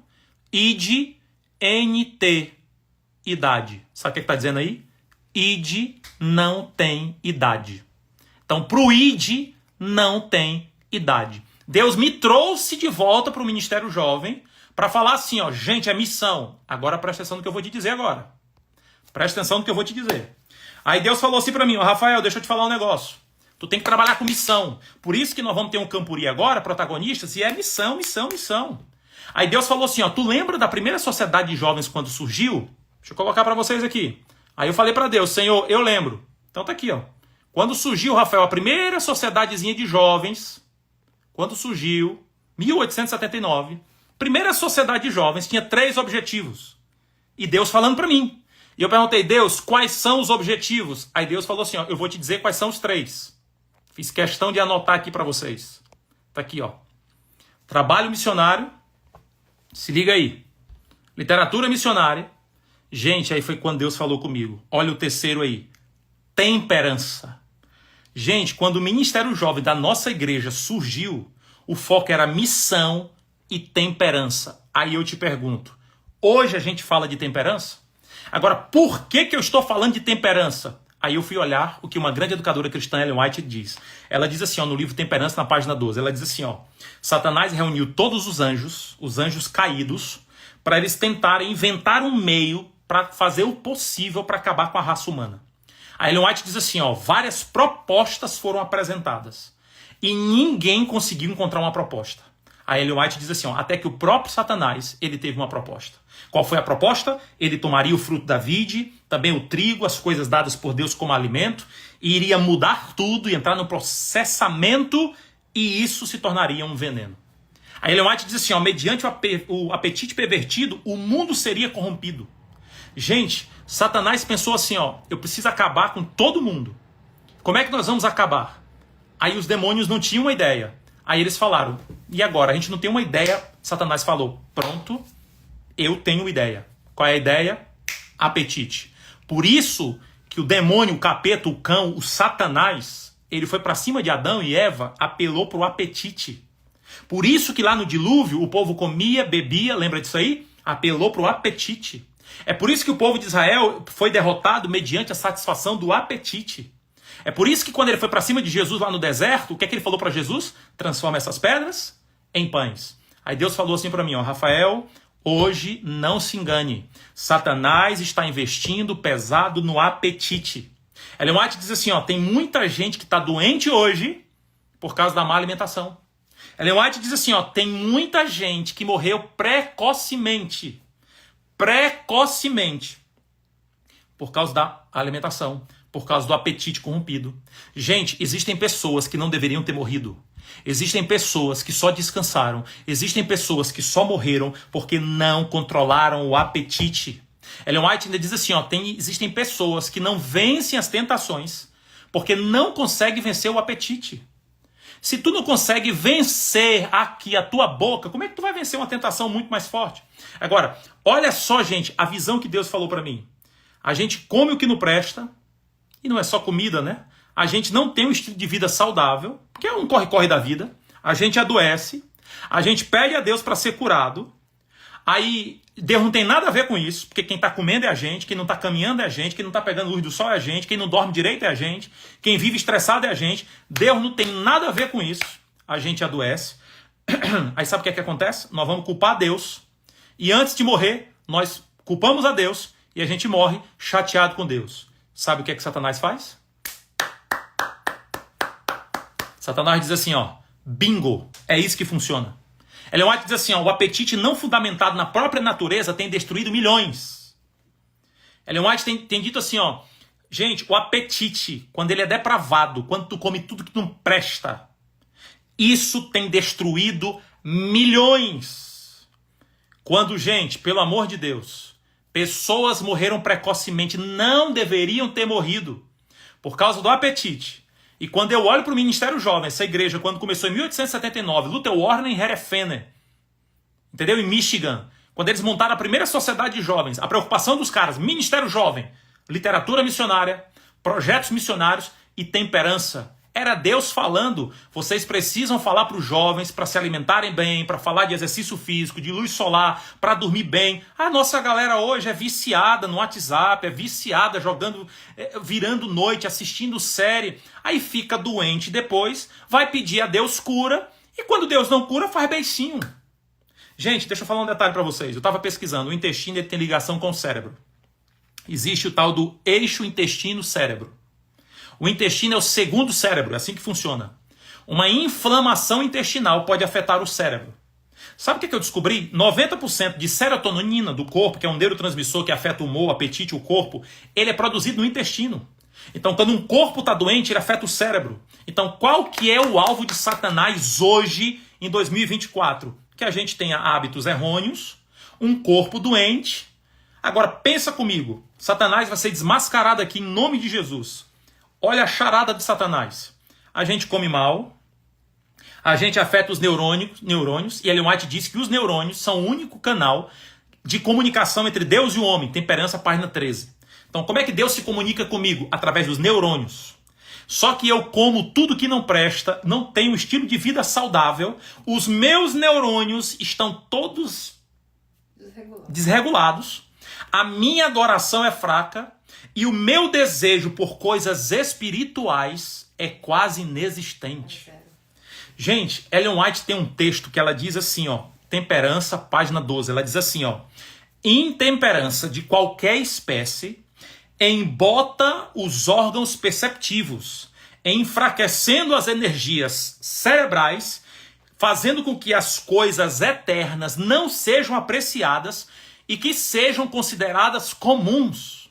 S1: ID NT. Idade. Sabe o que está dizendo aí? ID não tem idade. Então, para o ID, não tem idade. Deus me trouxe de volta para o Ministério Jovem para falar assim, ó, gente, é missão. Agora presta atenção no que eu vou te dizer agora. Presta atenção no que eu vou te dizer. Aí Deus falou assim para mim, ó, Rafael, deixa eu te falar um negócio. Tu tem que trabalhar com missão. Por isso que nós vamos ter um Campuri agora, protagonistas, e é missão, missão, missão. Aí Deus falou assim, ó, tu lembra da primeira sociedade de jovens quando surgiu? Deixa eu colocar para vocês aqui. Aí eu falei para Deus, Senhor, eu lembro. Então tá aqui, ó. Quando surgiu, Rafael, a primeira sociedadezinha de jovens, quando surgiu, 1879, primeira sociedade de jovens tinha 3 objetivos. E Deus falando para mim. E eu perguntei, Deus, quais são os objetivos? Aí Deus falou assim, ó, eu vou te dizer quais são os 3. Fiz questão de anotar aqui para vocês. Tá aqui, ó. Trabalho missionário. Se liga aí. Literatura missionária. Gente, aí foi quando Deus falou comigo. Olha o terceiro aí. Temperança. Gente, quando o Ministério Jovem da nossa igreja surgiu, o foco era missão e temperança. Aí eu te pergunto, hoje a gente fala de temperança? Agora, por que eu estou falando de temperança? Aí eu fui olhar o que uma grande educadora cristã, Ellen White, diz. Ela diz assim, ó, no livro Temperança, na página 12, ela diz assim, ó, Satanás reuniu todos os anjos caídos, para eles tentarem inventar um meio para fazer o possível para acabar com a raça humana. A Ellen White diz assim, ó, várias propostas foram apresentadas e ninguém conseguiu encontrar uma proposta. A Ellen White diz assim, ó, até que o próprio Satanás, ele teve uma proposta. Qual foi a proposta? Ele tomaria o fruto da vide, também o trigo, as coisas dadas por Deus como alimento, e iria mudar tudo e entrar no processamento, e isso se tornaria um veneno. A Ellen White diz assim, ó, mediante o apetite pervertido, o mundo seria corrompido. Gente, Satanás pensou assim, ó, eu preciso acabar com todo mundo. Como é que nós vamos acabar? Aí os demônios não tinham uma ideia. Aí eles falaram, e agora? A gente não tem uma ideia. Satanás falou, pronto, eu tenho ideia. Qual é a ideia? Apetite. Por isso que o demônio, o capeta, o cão, o Satanás, ele foi para cima de Adão e Eva, apelou para o apetite. Por isso que lá no dilúvio o povo comia, bebia, lembra disso aí? Apelou para o apetite. É por isso que o povo de Israel foi derrotado mediante a satisfação do apetite. É por isso que quando ele foi para cima de Jesus lá no deserto, o que é que ele falou para Jesus? Transforma essas pedras em pães. Aí Deus falou assim para mim, ó, Rafael, hoje não se engane. Satanás está investindo pesado no apetite. Ellen White diz assim, ó, tem muita gente que está doente hoje por causa da má alimentação. Ellen White diz assim, ó, tem muita gente que morreu precocemente. Por causa da alimentação, por causa do apetite corrompido. Gente, existem pessoas que não deveriam ter morrido. Existem pessoas que só descansaram. Existem pessoas que só morreram porque não controlaram o apetite. Ellen White ainda diz assim, ó, existem pessoas que não vencem as tentações porque não conseguem vencer o apetite. Se tu não consegue vencer aqui a tua boca, como é que tu vai vencer uma tentação muito mais forte? Agora, olha só, gente, a visão que Deus falou para mim. A gente come o que não presta, e não é só comida, né? A gente não tem um estilo de vida saudável, porque é um corre-corre da vida. A gente adoece, a gente pede a Deus para ser curado. Aí Deus não tem nada a ver com isso, porque quem está comendo é a gente, quem não está caminhando é a gente, quem não está pegando luz do sol é a gente, quem não dorme direito é a gente, quem vive estressado é a gente. Deus não tem nada a ver com isso. A gente adoece. Aí sabe o que é que acontece? Nós vamos culpar Deus. E antes de morrer, nós culpamos a Deus e a gente morre chateado com Deus. Sabe o que é que Satanás faz? Satanás diz assim, ó, bingo, é isso que funciona. Ellen White diz assim, ó, o apetite não fundamentado na própria natureza tem destruído milhões. Ellen White tem dito assim, ó, gente, o apetite, quando ele é depravado, quando tu come tudo que não presta, isso tem destruído milhões. Quando, gente, pelo amor de Deus, pessoas morreram precocemente, não deveriam ter morrido por causa do apetite. E quando eu olho para o Ministério Jovem, essa igreja, quando começou em 1879, Luther Warner e Harry Fenner, entendeu? Em Michigan, quando eles montaram a primeira sociedade de jovens, a preocupação dos caras, Ministério Jovem, literatura missionária, projetos missionários e temperança. Era Deus falando, vocês precisam falar para os jovens para se alimentarem bem, para falar de exercício físico, de luz solar, para dormir bem. A nossa galera hoje é viciada no WhatsApp, é viciada jogando, virando noite, assistindo série. Aí fica doente depois, vai pedir a Deus cura, e quando Deus não cura, faz beicinho. Gente, deixa eu falar um detalhe para vocês. Eu estava pesquisando, o intestino ele tem ligação com o cérebro. Existe o tal do eixo intestino-cérebro. O intestino é o segundo cérebro, é assim que funciona. Uma inflamação intestinal pode afetar o cérebro. Sabe o que eu descobri? 90% de serotonina do corpo, que é um neurotransmissor que afeta o humor, o apetite, o corpo, ele é produzido no intestino. Então, quando um corpo está doente, ele afeta o cérebro. Então, qual que é o alvo de Satanás hoje, em 2024? Que a gente tenha hábitos errôneos, um corpo doente. Agora, pensa comigo. Satanás vai ser desmascarado aqui em nome de Jesus. Olha a charada de Satanás. a gente come mal, a gente afeta os neurônios, e Ellen White diz que os neurônios são o único canal de comunicação entre Deus e o homem. Temperança, página 13. Então, como é que Deus se comunica comigo? Através dos neurônios. Só que eu como tudo que não presta, não tenho um estilo de vida saudável, os meus neurônios estão todos desregulados, a minha adoração é fraca e o meu desejo por coisas espirituais é quase inexistente. Gente, Ellen White tem um texto que ela diz assim, ó, Temperança, página 12, ela diz assim, ó, intemperança de qualquer espécie embota os órgãos perceptivos, enfraquecendo as energias cerebrais, fazendo com que as coisas eternas não sejam apreciadas e que sejam consideradas comuns.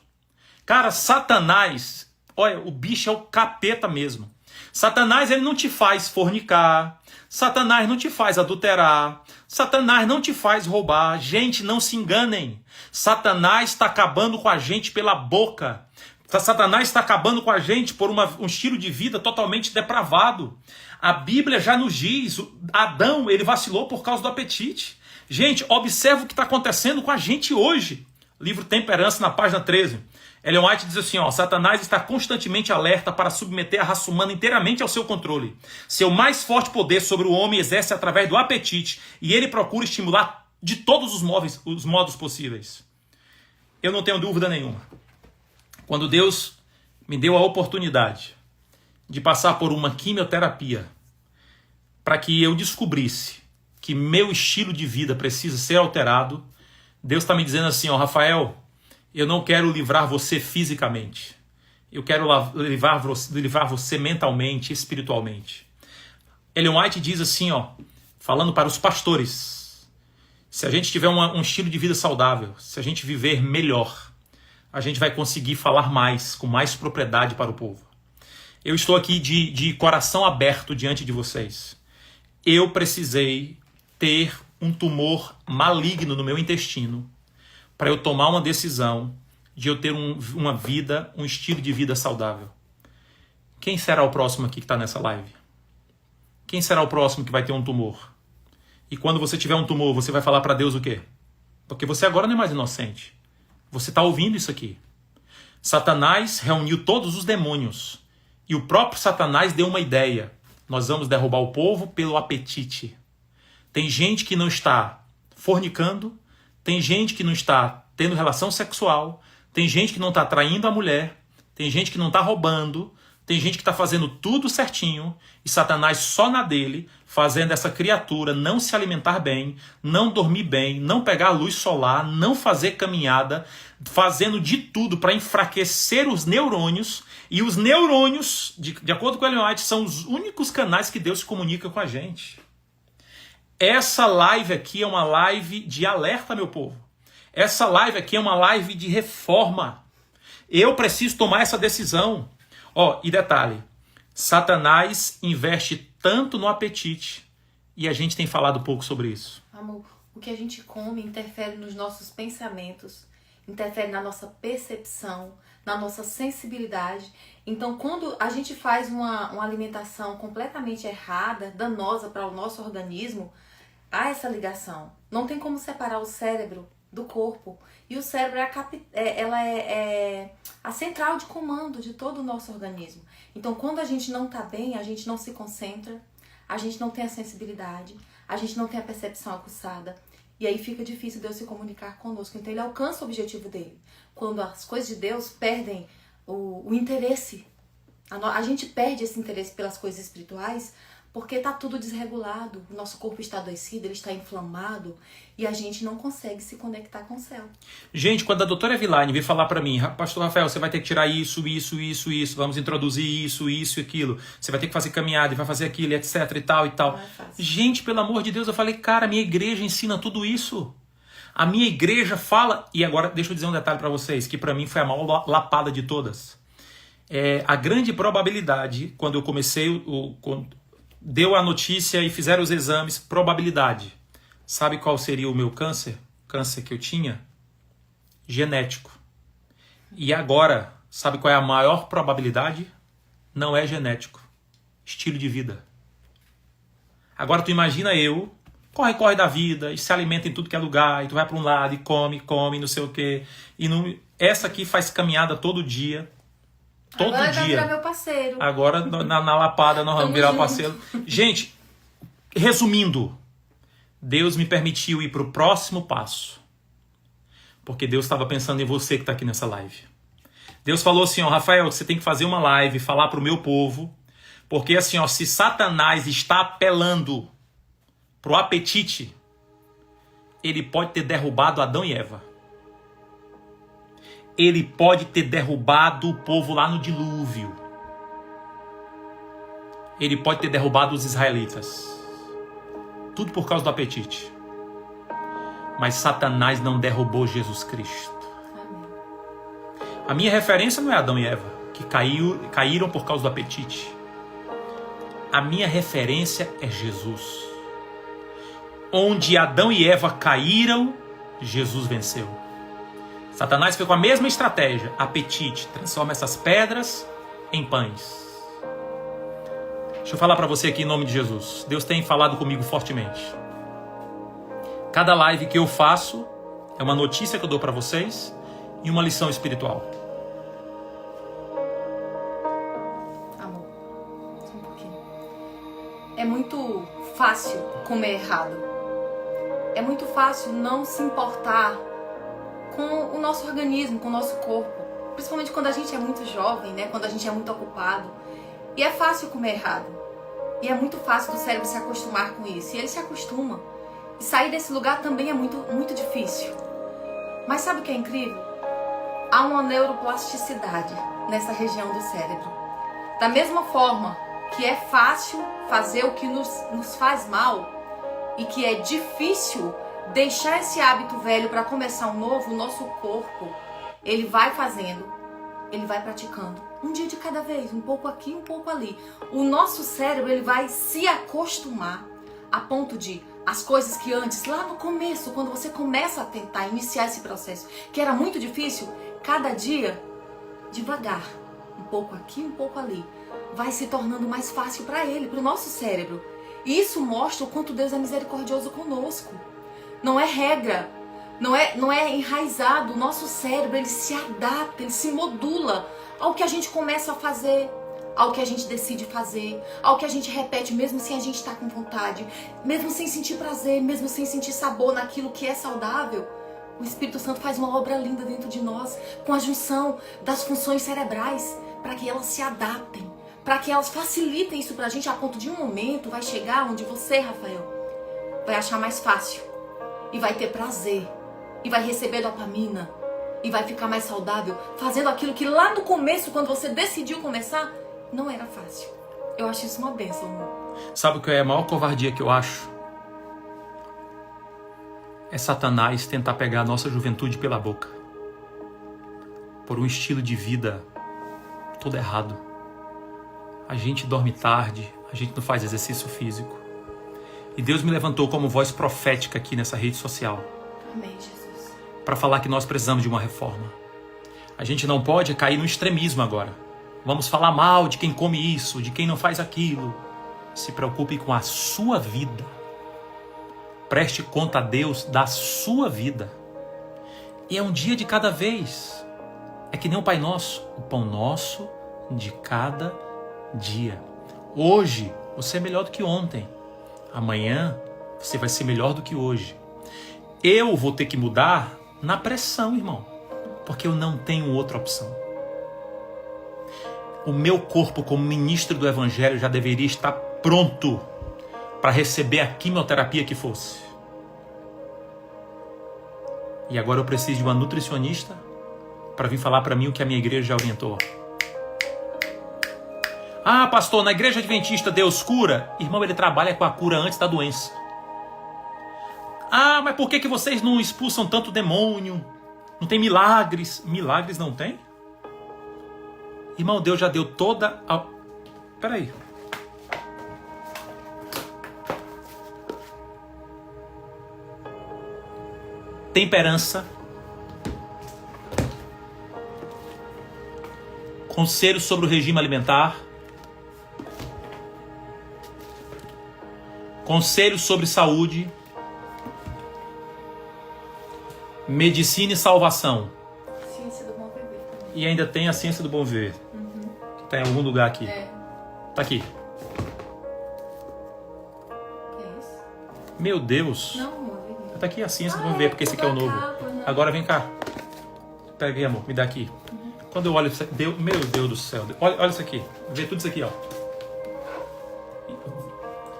S1: Cara, Satanás, olha, o bicho é o capeta mesmo. Satanás, ele não te faz fornicar, Satanás não te faz adulterar, Satanás não te faz roubar. Gente, não se enganem. Satanás está acabando com a gente pela boca. Satanás está acabando com a gente por um estilo de vida totalmente depravado. A Bíblia já nos diz, Adão, ele vacilou por causa do apetite. Gente, observa o que está acontecendo com a gente hoje. Livro Temperança, na página 13. Ellen White diz assim, ó, Satanás está constantemente alerta para submeter a raça humana inteiramente ao seu controle. Seu mais forte poder sobre o homem exerce através do apetite e ele procura estimular de todos os modos possíveis. Eu não tenho dúvida nenhuma. Quando Deus me deu a oportunidade de passar por uma quimioterapia para que eu descobrisse que meu estilo de vida precisa ser alterado, Deus está me dizendo assim, ó, Rafael, eu não quero livrar você fisicamente. Eu quero livrar você mentalmente, espiritualmente. Ellen White diz assim, ó, falando para os pastores, se a gente tiver um estilo de vida saudável, se a gente viver melhor, a gente vai conseguir falar mais, com mais propriedade para o povo. Eu estou aqui de coração aberto diante de vocês. Eu precisei ter um tumor maligno no meu intestino para eu tomar uma decisão de eu ter uma vida, um estilo de vida saudável. Quem será o próximo aqui que está nessa live? Quem será o próximo que vai ter um tumor? E quando você tiver um tumor, você vai falar para Deus o quê? Porque você agora não é mais inocente. Você está ouvindo isso aqui. Satanás reuniu todos os demônios. E o próprio Satanás deu uma ideia. Nós vamos derrubar o povo pelo apetite. Tem gente que não está fornicando, tem gente que não está tendo relação sexual, tem gente que não está traindo a mulher, tem gente que não está roubando, tem gente que está fazendo tudo certinho e Satanás só na dele, fazendo essa criatura não se alimentar bem, não dormir bem, não pegar a luz solar, não fazer caminhada, fazendo de tudo para enfraquecer os neurônios. E os neurônios, de acordo com Ellen White, são os únicos canais que Deus se comunica com a gente. Essa live aqui é uma live de alerta, meu povo. Essa live aqui é uma live de reforma. Eu preciso tomar essa decisão. Ó, e detalhe, Satanás investe tanto no apetite e a gente tem falado pouco sobre isso.
S2: Amor, o que a gente come interfere nos nossos pensamentos, interfere na nossa percepção, na nossa sensibilidade. Então, quando a gente faz uma alimentação completamente errada, danosa para o nosso organismo, há essa ligação. Não tem como separar o cérebro do corpo. E o cérebro é a central de comando de todo o nosso organismo. Então, quando a gente não está bem, a gente não se concentra, a gente não tem a sensibilidade, a gente não tem a percepção aguçada. E aí fica difícil Deus se comunicar conosco. Então, ele alcança o objetivo dele. Quando as coisas de Deus perdem o interesse. A gente perde esse interesse pelas coisas espirituais porque está tudo desregulado, o nosso corpo está adoecido, ele está inflamado e a gente não consegue se conectar com o céu.
S1: Gente, quando a doutora Eveline veio falar para mim, pastor Rafael, você vai ter que tirar isso, vamos introduzir isso e aquilo, você vai ter que fazer caminhada e vai fazer aquilo, etc e tal e tal.
S2: Não é fácil.
S1: Gente, pelo amor de Deus, eu falei, cara, a minha igreja ensina tudo isso. A minha igreja fala, e agora deixa eu dizer um detalhe para vocês, que para mim foi a maior lapada de todas. A grande probabilidade, quando eu comecei, deu a notícia e fizeram os exames, probabilidade. Sabe qual seria o meu câncer? Câncer que eu tinha? Genético. E agora, sabe qual é a maior probabilidade? Não é genético. estilo de vida. Agora tu imagina eu, corre da vida, e se alimenta em tudo que é lugar, e tu vai para um lado e come, não sei o quê. E não, essa aqui faz caminhada todo dia. Todo
S2: Agora
S1: dia.
S2: vai virar meu parceiro.
S1: Agora na lapada nós vamos virar o parceiro. Gente, resumindo, Deus me permitiu ir para o próximo passo. Porque Deus estava pensando em você que está aqui nessa live. Deus falou assim, ó, Rafael, você tem que fazer uma live, falar para o meu povo. Porque assim, ó, se Satanás está apelando pro apetite, ele pode ter derrubado Adão e Eva. Ele pode ter derrubado o povo lá no dilúvio. Ele pode ter derrubado os israelitas. Tudo por causa do apetite. Mas Satanás não derrubou Jesus Cristo.
S2: Amém.
S1: A minha referência não é Adão e Eva, que caíram por causa do apetite. A minha referência é Jesus. Onde Adão e Eva caíram, Jesus venceu. Satanás foi com a mesma estratégia. Apetite. Transforma essas pedras em pães. Deixa eu falar para você aqui em nome de Jesus. Deus tem falado comigo fortemente. Cada live que eu faço é uma notícia que eu dou para vocês e uma lição espiritual.
S2: Amor, só um pouquinho. É muito fácil comer errado. É muito fácil não se importar com o nosso organismo, com o nosso corpo. Principalmente quando a gente é muito jovem, né? Quando a gente é muito ocupado. E é fácil comer errado. E é muito fácil do cérebro se acostumar com isso. E ele se acostuma. E sair desse lugar também é muito, muito difícil. Mas sabe o que é incrível? Há uma neuroplasticidade nessa região do cérebro. Da mesma forma que é fácil fazer o que nos faz mal e que é difícil deixar esse hábito velho para começar um novo, o nosso corpo, ele vai fazendo, ele vai praticando. Um dia de cada vez, um pouco aqui, um pouco ali. O nosso cérebro, ele vai se acostumar a ponto de as coisas que antes, lá no começo, quando você começa a tentar iniciar esse processo, que era muito difícil, cada dia, devagar, um pouco aqui, um pouco ali, vai se tornando mais fácil para ele, para o nosso cérebro. E isso mostra o quanto Deus é misericordioso conosco. Não é regra, não é enraizado. O nosso cérebro, ele se adapta, ele se modula ao que a gente começa a fazer, ao que a gente decide fazer, ao que a gente repete, mesmo sem a gente estar com vontade, mesmo sem sentir prazer, mesmo sem sentir sabor naquilo que é saudável. O Espírito Santo faz uma obra linda dentro de nós, com a junção das funções cerebrais, para que elas se adaptem, para que elas facilitem isso pra gente, a ponto de um momento vai chegar onde você, Rafael, vai achar mais fácil, e vai ter prazer, e vai receber dopamina, e vai ficar mais saudável, fazendo aquilo que lá no começo, quando você decidiu começar, não era fácil. Eu acho isso uma bênção, amor.
S1: Sabe o que é a maior covardia que eu acho? É Satanás tentar pegar a nossa juventude pela boca. Por um estilo de vida todo errado. A gente dorme tarde, a gente não faz exercício físico. E Deus me levantou como voz profética aqui nessa rede social.
S2: Amém, Jesus.
S1: Para falar que nós precisamos de uma reforma. A gente não pode cair no extremismo agora. Vamos falar mal de quem come isso, de quem não faz aquilo. Se preocupe com a sua vida. Preste conta a Deus da sua vida. E é um dia de cada vez. É que nem o Pai Nosso. O pão nosso de cada dia. Hoje você é melhor do que ontem. Amanhã você vai ser melhor do que hoje. Eu vou ter que mudar na pressão, irmão. Porque eu não tenho outra opção. O meu corpo, como ministro do Evangelho, já deveria estar pronto para receber a quimioterapia que fosse. E agora eu preciso de uma nutricionista para vir falar para mim o que a minha igreja já orientou. Ah, pastor, na igreja adventista Deus cura? Irmão, ele trabalha com a cura antes da doença. Ah, mas por que vocês não expulsam tanto demônio? Não tem milagres? Milagres não tem? Irmão, Deus já deu toda a... Peraí. Temperança. Conselho sobre o regime alimentar. Conselhos sobre saúde, medicina e salvação.
S2: Ciência do bom viver também.
S1: E ainda tem a ciência do bom viver. Que tá em algum lugar aqui. Tá aqui.
S2: É isso?
S1: Meu Deus.
S2: Não, amor.
S1: Tá aqui a ciência do bom viver, porque esse aqui é o novo. Agora vem cá. Pega aqui, amor. Me dá aqui. Quando eu olho isso aqui, meu Deus do céu. Olha isso aqui. Vê tudo isso aqui, ó.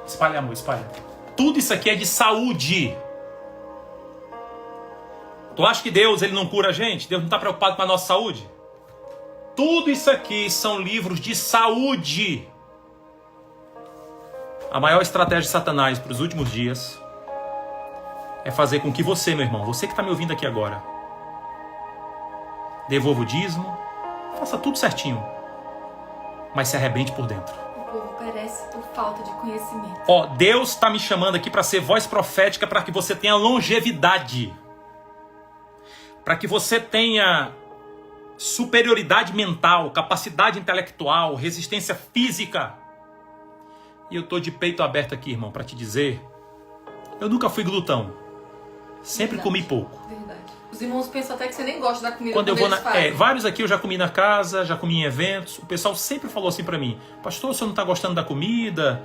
S1: Espalha, amor, espalha. Tudo isso aqui é de saúde. Tu acha que Deus ele não cura a gente? Deus não está preocupado com a nossa saúde? Tudo isso aqui são livros de saúde. A maior estratégia de Satanás para os últimos dias é fazer com que você, meu irmão, você que está me ouvindo aqui agora, devolva o dízimo, faça tudo certinho, mas se arrebente por dentro.
S2: O povo perece por falta de conhecimento.
S1: Ó, Deus está me chamando aqui para ser voz profética para que você tenha longevidade. Para que você tenha superioridade mental, capacidade intelectual, resistência física. E eu tô de peito aberto aqui, irmão, para te dizer, eu nunca fui glutão. Sempre comi pouco.
S2: Verdade. Os irmãos pensam até que você nem gosta da comida.
S1: Quando eu vou vários aqui eu já comi na casa, já comi em eventos. O pessoal sempre falou assim para mim: pastor, o senhor não tá gostando da comida?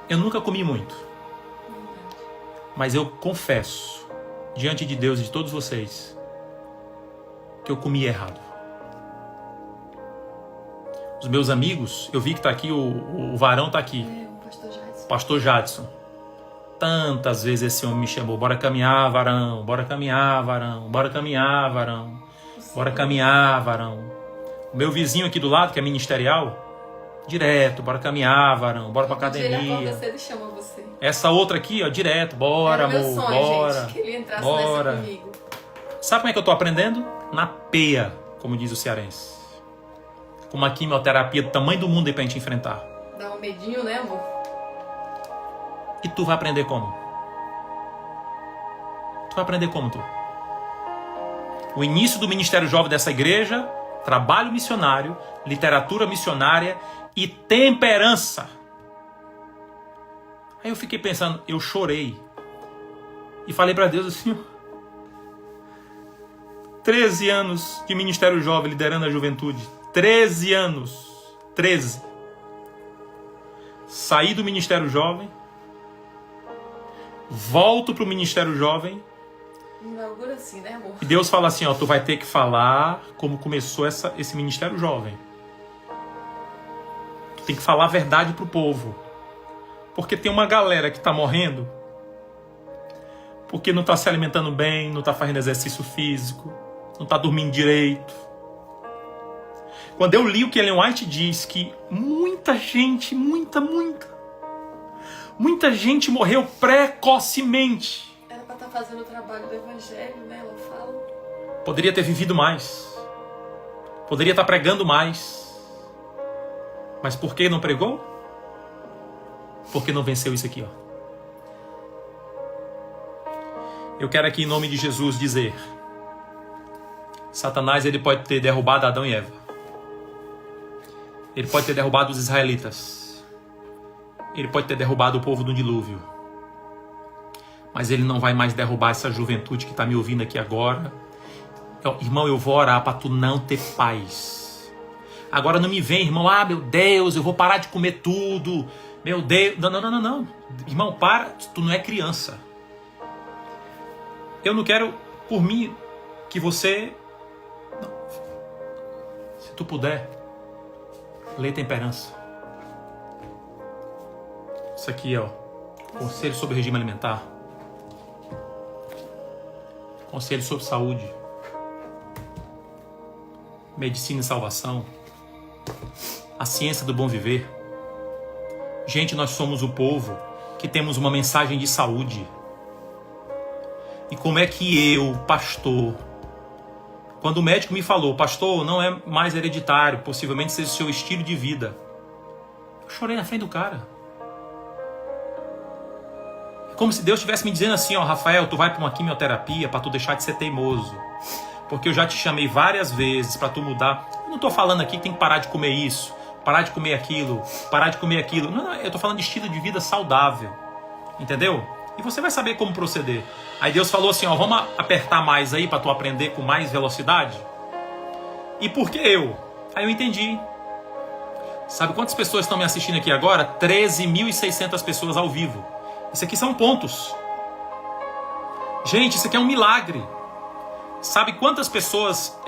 S1: Eu nunca comi muito. Mas eu confesso, diante de Deus e de todos vocês, que eu comi errado. Os meus amigos, eu vi que tá aqui, o varão tá aqui.
S2: O pastor Jadson.
S1: Pastor Jadson. Tantas vezes esse homem me chamou: bora caminhar, varão, bora caminhar, varão, bora caminhar, varão, bora caminhar, varão. O meu vizinho aqui do lado, que é ministerial, direto: bora caminhar, varão, bora pra academia.
S2: Ele acorda cedo e chama você.
S1: Essa outra aqui, ó, direto: bora, amor,
S2: meu sonho,
S1: bora,
S2: gente, que ele entrasse
S1: bora.
S2: nessa comigo.
S1: Sabe como é que eu tô aprendendo? Na peia, como diz o cearense. Com uma quimioterapia do tamanho do mundo aí pra gente enfrentar.
S2: Dá um medinho, né, amor?
S1: E tu vai aprender como? Tu vai aprender como, tu? O início do ministério jovem dessa igreja, trabalho missionário, literatura missionária e temperança. Aí eu fiquei pensando, eu chorei. E falei para Deus assim: 13 anos de ministério jovem liderando a juventude. 13 anos. 13. Saí do ministério jovem. Volto pro ministério jovem.
S2: Inaugura assim, né, amor?
S1: E Deus fala assim: ó, tu vai ter que falar como começou esse ministério jovem. Tu tem que falar a verdade pro povo. Porque tem uma galera que tá morrendo porque não tá se alimentando bem, não tá fazendo exercício físico, não tá dormindo direito. Quando eu li o que Ellen White diz, que muita gente, muita gente morreu precocemente.
S2: Era pra estar fazendo o trabalho do evangelho, né? Ela fala.
S1: Poderia ter vivido mais. Poderia estar pregando mais. Mas por que não pregou? Porque não venceu isso aqui, ó. Eu quero aqui, em nome de Jesus, dizer: Satanás, ele pode ter derrubado Adão e Eva. Ele pode ter derrubado os israelitas. Ele pode ter derrubado o povo do dilúvio. Mas ele não vai mais derrubar essa juventude que está me ouvindo aqui agora. Irmão, eu vou orar para tu não ter paz. Agora não me vem, irmão: ah, meu Deus, eu vou parar de comer tudo. Meu Deus. Não. Irmão, para. Tu não é criança. Eu não quero, por mim, que você... Não. Se tu puder, lê temperança. Isso aqui, ó. Conselho sobre regime alimentar. Conselho sobre saúde. Medicina e salvação. A ciência do bom viver. Gente, nós somos o povo que temos uma mensagem de saúde. E como é que eu, pastor, quando o médico me falou: pastor, não é mais hereditário, possivelmente seja o seu estilo de vida, eu chorei na frente do cara. É como se Deus estivesse me dizendo assim: ó, Rafael, tu vai para uma quimioterapia para tu deixar de ser teimoso. Porque eu já te chamei várias vezes para tu mudar. Eu não estou falando aqui que tem que parar de comer isso. parar de comer aquilo, parar de comer aquilo. Não, eu estou falando de estilo de vida saudável. Entendeu? E você vai saber como proceder. Aí Deus falou assim, ó, vamos apertar mais aí para tu aprender com mais velocidade? E por que eu? Aí eu entendi. Sabe quantas pessoas estão me assistindo aqui agora? 13.600 pessoas ao vivo. Isso aqui são pontos. Gente, isso aqui é um milagre. Sabe quantas pessoas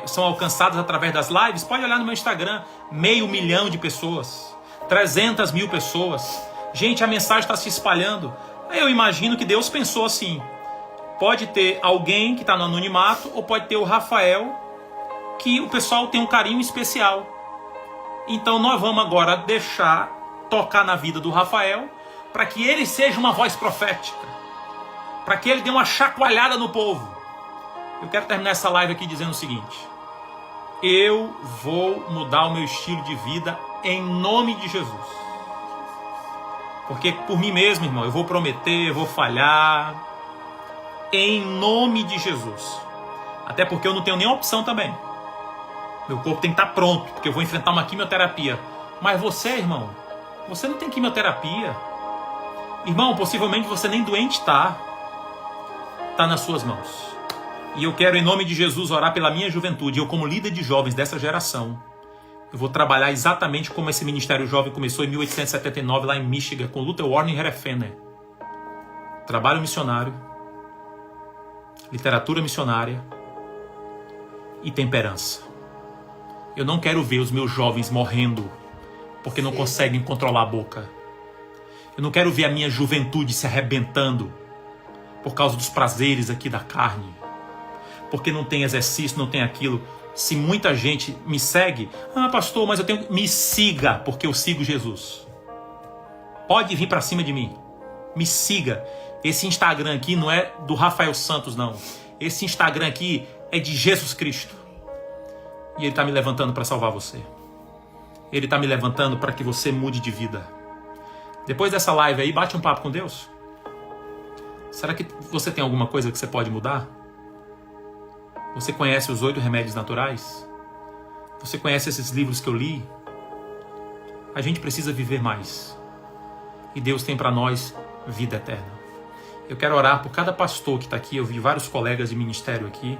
S1: são alcançadas através das lives? Pode olhar no meu Instagram. 500 mil de pessoas. 300 mil pessoas. Gente, a mensagem está se espalhando. Aí eu imagino que Deus pensou assim. Pode ter alguém que está no anonimato, ou pode ter o Rafael, que o pessoal tem um carinho especial. Então nós vamos agora deixar tocar na vida do Rafael, para que ele seja uma voz profética, para que ele dê uma chacoalhada no povo. Eu quero terminar essa live aqui dizendo o seguinte: eu vou mudar o meu estilo de vida em nome de Jesus. Porque por mim mesmo, irmão, eu vou prometer, eu vou falhar, em nome de Jesus. Até porque eu não tenho nenhuma opção também. Meu corpo tem que estar pronto, porque eu vou enfrentar uma quimioterapia. Mas você, irmão, você não tem quimioterapia. Irmão, possivelmente você nem doente está. Está nas suas mãos. E eu quero, em nome de Jesus, orar pela minha juventude. Eu, como líder de jovens dessa geração, eu vou trabalhar exatamente como esse Ministério Jovem começou em 1879, lá em Michigan, com Luther Warren Herefener. Trabalho missionário, literatura missionária e temperança. Eu não quero ver os meus jovens morrendo porque não conseguem controlar a boca. Eu não quero ver a minha juventude se arrebentando por causa dos prazeres aqui da carne. Porque não tem exercício, não tem aquilo. Se muita gente me segue, pastor, mas eu tenho... Me siga, porque eu sigo Jesus. Pode vir para cima de mim. Me siga. Esse Instagram aqui não é do Rafael Santos, não. Esse Instagram aqui é de Jesus Cristo. E Ele está me levantando para salvar você. Ele está me levantando para que você mude de vida. Depois dessa live aí, bate um papo com Deus. Será que você tem alguma coisa que você pode mudar? Você conhece os 8 remédios naturais? Você conhece esses livros que eu li? A gente precisa viver mais. E Deus tem para nós vida eterna. Eu quero orar por cada pastor que está aqui. Eu vi vários colegas de ministério aqui.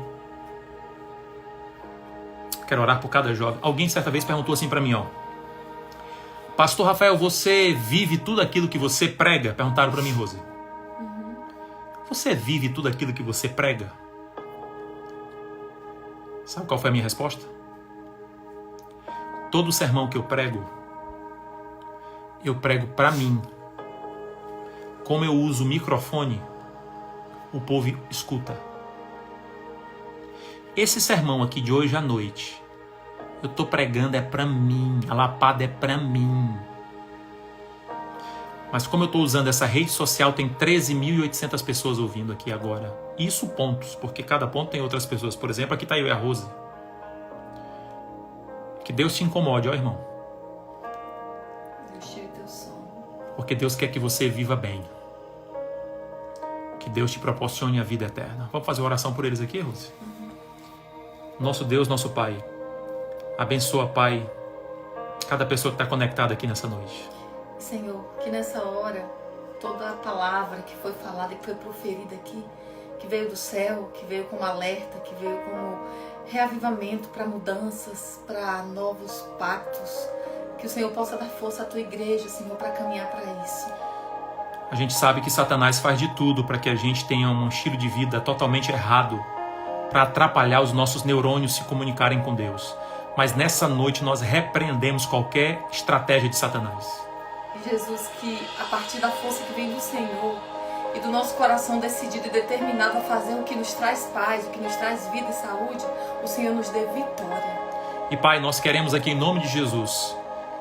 S1: Quero orar por cada jovem. Alguém certa vez perguntou assim para mim, ó. Pastor Rafael, você vive tudo aquilo que você prega? Perguntaram para mim, Rose. Você vive tudo aquilo que você prega? Sabe qual foi a minha resposta? Todo sermão que eu prego para mim. Como eu uso o microfone, o povo escuta. Esse sermão aqui de hoje à noite, eu estou pregando é para mim, a lapada é para mim. Mas como eu estou usando essa rede social, tem 13.800 pessoas ouvindo aqui agora. Isso pontos, porque cada ponto tem outras pessoas. Por exemplo, aqui está eu e a Rose. Que Deus te incomode, ó irmão.
S2: Deus tire teu sono.
S1: Porque Deus quer que você viva bem. Que Deus te proporcione a vida eterna. Vamos fazer uma oração por eles aqui, Rose? Nosso Deus, nosso Pai. Abençoa, Pai, cada pessoa que está conectada aqui nessa noite.
S2: Senhor, que nessa hora, toda a palavra que foi falada, que foi proferida aqui, que veio do céu, que veio como alerta, que veio como reavivamento para mudanças, para novos pactos, que o Senhor possa dar força à tua igreja, Senhor, para caminhar para isso.
S1: A gente sabe que Satanás faz de tudo para que a gente tenha um estilo de vida totalmente errado, para atrapalhar os nossos neurônios se comunicarem com Deus. Mas nessa noite nós repreendemos qualquer estratégia de Satanás.
S2: Jesus, que a partir da força que vem do Senhor e do nosso coração decidido e determinado a fazer o que nos traz paz, o que nos traz vida e saúde, o Senhor nos dê vitória.
S1: E Pai, nós queremos aqui em nome de Jesus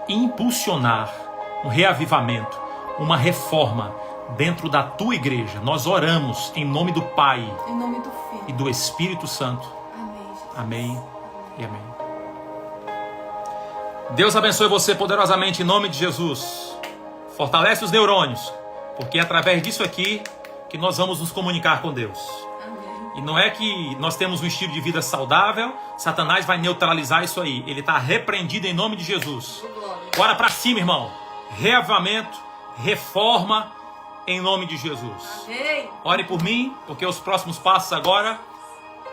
S1: impulsionar um reavivamento, uma reforma dentro da Tua igreja. Nós oramos em nome do Pai,
S2: em nome do Filho
S1: e do Espírito Santo.
S2: Amém, Jesus.
S1: Amém e amém. Deus abençoe você poderosamente em nome de Jesus. Fortalece os neurônios, porque é através disso aqui que nós vamos nos comunicar com Deus.
S2: Amém.
S1: E não é que nós temos um estilo de vida saudável, Satanás vai neutralizar isso aí. Ele está repreendido em nome de Jesus. Bora para cima, irmão. Reavivamento, reforma em nome de Jesus.
S2: Amém.
S1: Ore por mim, porque os próximos passos agora,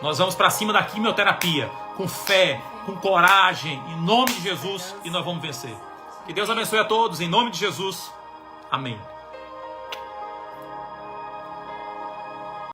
S1: nós vamos para cima da quimioterapia, com fé, com coragem, em nome de Jesus, e nós vamos vencer. Que Deus abençoe a todos, em nome de Jesus. Amém.